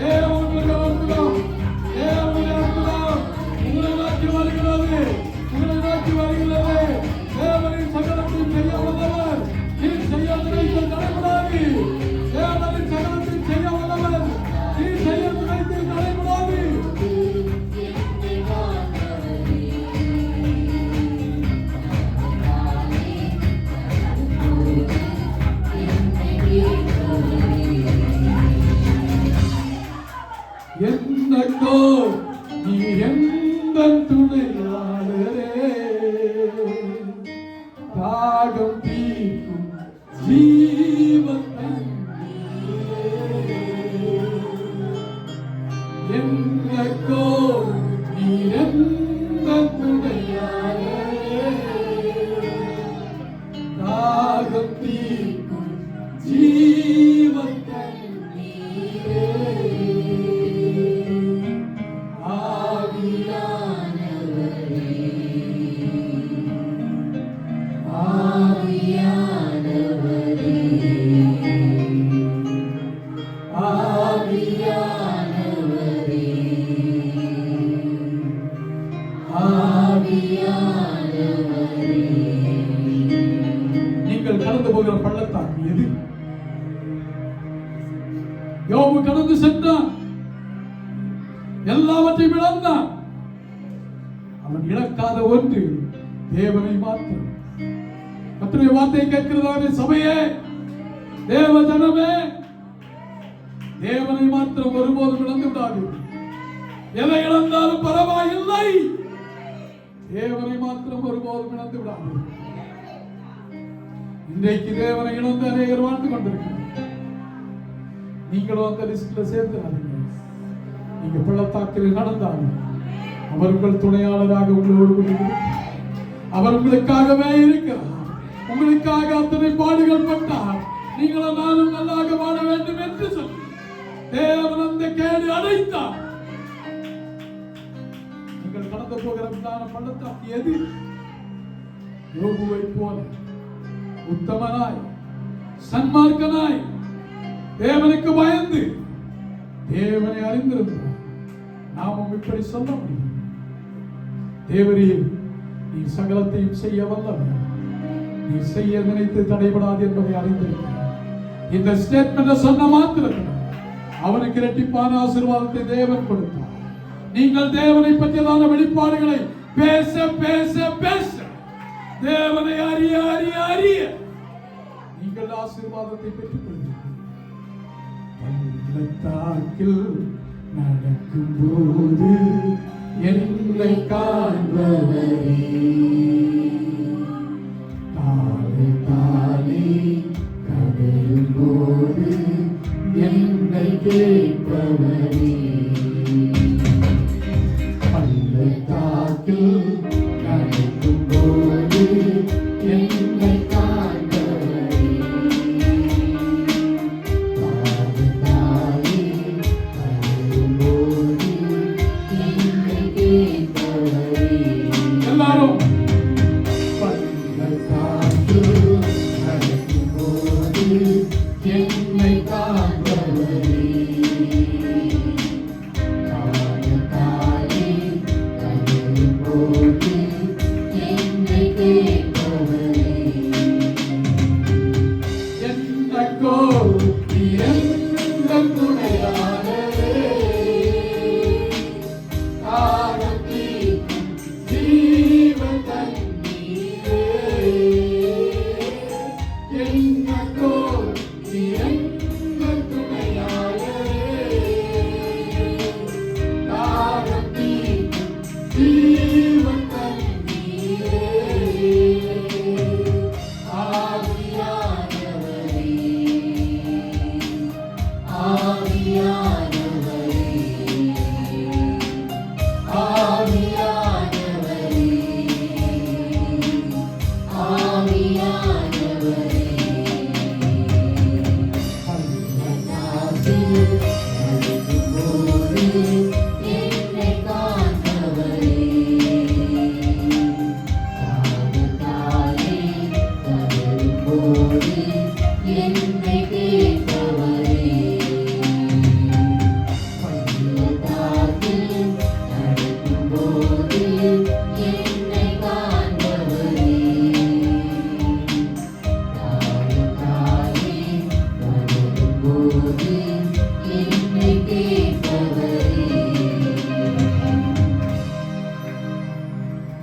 தேவனுடைய அற்புதம், தேவனுடைய அற்புதம் உங்களை நோக்கி வருகிறது, உங்களை நோக்கி வருகிறது. தேவனின் சகலத்தையும் செய்ய வல்லவர், நீ செய்ய நினைத்து தடைபடாது. தேவனின் சகலத்தையும் செய்ய வல்லவர், நீ செய்ய நினைத்து தடைபடாது. என்னை காத்தவரே. என்னை கேட்பவரே. என்னக்கோ நீ எந்த துணையாளரே, தாகம் தீர்க்கும் ஜீவன் தந்தீரே. என்னக்கோ நீ எந்த துணையாளரே, தாகம் தீர்க்கும் ஜீவன் தந்தீரே. ஆவியானவரே, ஆவியானவரே, ஆவியானவரே. நீங்கள் கடந்து போகிற பள்ளத்தாக்கு எது? யோபு கடந்து சென்றான், எல்லாவற்றையும் இழந்தான். அவன் இழக்காத ஒன்று தேவனை மாத்திரம். கர்த்தருடைய வார்த்தையை கேட்கிறதாவே சபையே, தேவ ஜனமே, தேவனை மாத்திரம் ஒருபோதும் இழந்து விடாது. எதை இழந்தாலும் பரவாயில்லை, தேவனை மாத்திரம் ஒருபோதும் இழந்து விடாது. இன்றைக்கு தேவனை இழந்து அநேகர் வாழ்ந்து கொண்டிருக்கிறார். நீங்களும் அந்த லிஸ்ட்ல சேர்த்து நீங்க பள்ளத்தாக்கில் நடந்தாலும் அவர் உங்கள் துணையாளராக உங்களோடு கூட இருக்கிறார். அவர் உங்களுக்காகவே இருக்கிறார். உங்களுக்காக அத்தனை பாடுகள் பட்டார். நீங்களும் நானும் நல்லாக வாழ வேண்டும் என்று சொல்லி தேவன் அந்த கேடு அடைத்தார். நீங்கள் கடந்து போகிற பள்ளத்தாக்கு எது? யோபுவை போல உத்தமனாய், சன்மார்க்கனாய், தேவனுக்கு பயந்து தேவனை அறிந்திருந்தார். நாமும் இப்படி சொல்ல முடியும், தேவரே நீ சகலத்தையும் செய்ய வல்லவர், நீ செய்ய நினைத்து தடைபடாது என்பதை அறிந்திருக்கிறார். இந்த ஸ்டேட்மெண்ட் சொன்ன மாத்திரத்தில் அவனுக்கு இரட்டிப்பான ஆசீர்வாதத்தை தேவன் கொடுத்தார். நீங்கள் தேவனை பற்றியதான வெளிப்பாடுகளை பேச பேச பேச, தேவனை அறிய அறிய அறிய நீங்கள் ஆசீர்வாதத்தை பெற்றுக் கொள்வீர்கள். பள்ளத்தாக்கில் நடக்கும்போது என்னை காண்பவரே, தாழே தாழே கதறும்போது என்னை கேட்பவரே, பள்ளத்தாக்கில் நடக்கும்போது என்னை காண்பவரே, தாழே தாழே கதறும்போது என்னை கேட்பவரே. எல்லாரும் பள்ளத்தாக்கில் நடக்கும்போது என்னை காண்பவரே, என்னை காண்பவரே. தாகத்தாலே தளரும்போது என்னை கேட்பவரே. பள்ளத்தாக்கில் நடக்கும்போது என்னை காண்பவரே. தாகத்தாலே தளரும்போது என்னை கேட்பவரே.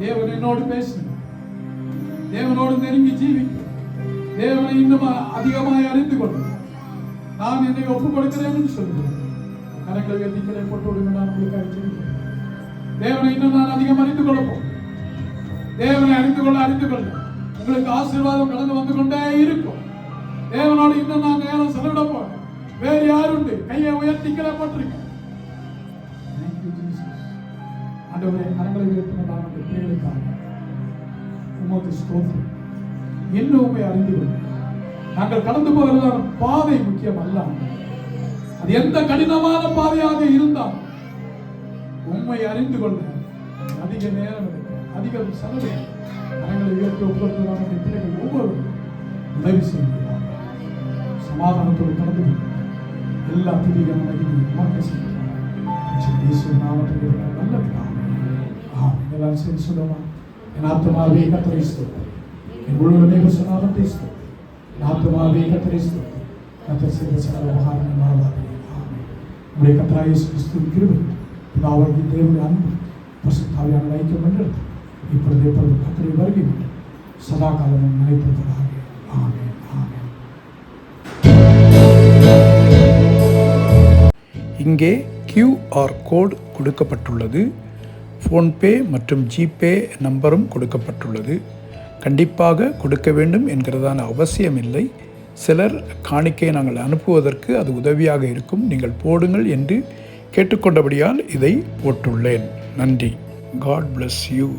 தேவன் என்னோடு பேசுங்க, தேவனோடு நெருங்கி ஜீவிக்க, தேவனை இன்னும் அதிகமாய் அறிந்து கொள்ள நான் என்னை ஒப்புக் கொடுக்கிறேன் என்று சொல்கிறேன். கரங்களை உயர்த்திகளை போட்டு விடுங்க. நான் உங்களுக்காக ஜெபிக்கிறேன். தேவனை இன்னும் நான் அதிகம் அறிந்து கொள்ளப்போம். தேவனை அறிந்து கொள்ள உங்களுக்கு ஆசீர்வாதம் கடந்து வந்து கொண்டே இருக்கும். தேவனோடு இன்னும் நான் நேரம் செலவிட போறேன். வேறு யாருண்டு? கையை உயர்த்திகளை போட்டிருக்கேன். ஆண்டவரே, கரங்களை உயர்த்தின நான் அந்த பிள்ளைகளுக்காக உமக்கு ஸ்தோத்திரம். இன்னும் உண்மை அறிந்து கொள்ள நாங்கள் கடந்து போகிறதான பாதை முக்கியம் அல்ல. அது எந்த கடினமான பாதையாக இருந்தாலும் உண்மை அறிந்து கொள்ள அதிக நேரம் எடுக்கும், அதிக செலவு. கரங்களை உயர்த்தி ஒப்புக்கொள்வதான பிள்ளைகள் ஒவ்வொருவரும் உதவி செய்கிறார். சமாதானத்தோடு கடந்து எல்லா துதிகளும் உமக்கு செய்கிறார். நாமத்தில் நல்ல எல்லாரும் சரி சொல்லுவாங்க. என் ஆத்மாவே கர்த்தரை ஸ்தோத்திரி, என் முழுவதுமே நாமத்தை ஸ்தோத்திரி. என் ஆத்மாவே கர்த்தரை ஸ்தோத்திரி, கர்த்தர் செய்த சகல உபகாரங்கள் மறவாதே. ஆமென். நம்முடைய கர்த்தராகிய இயேசு கிறிஸ்துவின் கிருபை, பிதாவாகிய தேவனுடைய அன்பு, பரிசுத்த ஆவியானவரின் ஐக்கியம் என்றும் இப்பொழுது எப்பொழுது கர்த்தருடைய வருகை மட்டும் சதா காலமும் நிலைத்திருப்பதாக. ஆமென். ஆமென். இங்கே QR கோட் கொடுக்கப்பட்டுள்ளது. ஃபோன்பே மற்றும் ஜிபே நம்பரும் கொடுக்கப்பட்டுள்ளது. கண்டிப்பாக கொடுக்க வேண்டும் என்கிறதான அவசியமில்லை. சிலர் காணிக்கை நாங்கள் அனுப்புவதற்கு அது உதவியாக இருக்கும், நீங்கள் போடுங்கள் என்று கேட்டுக்கொண்டபடியால் இதை போட்டுள்ளேன். நன்றி. God bless you.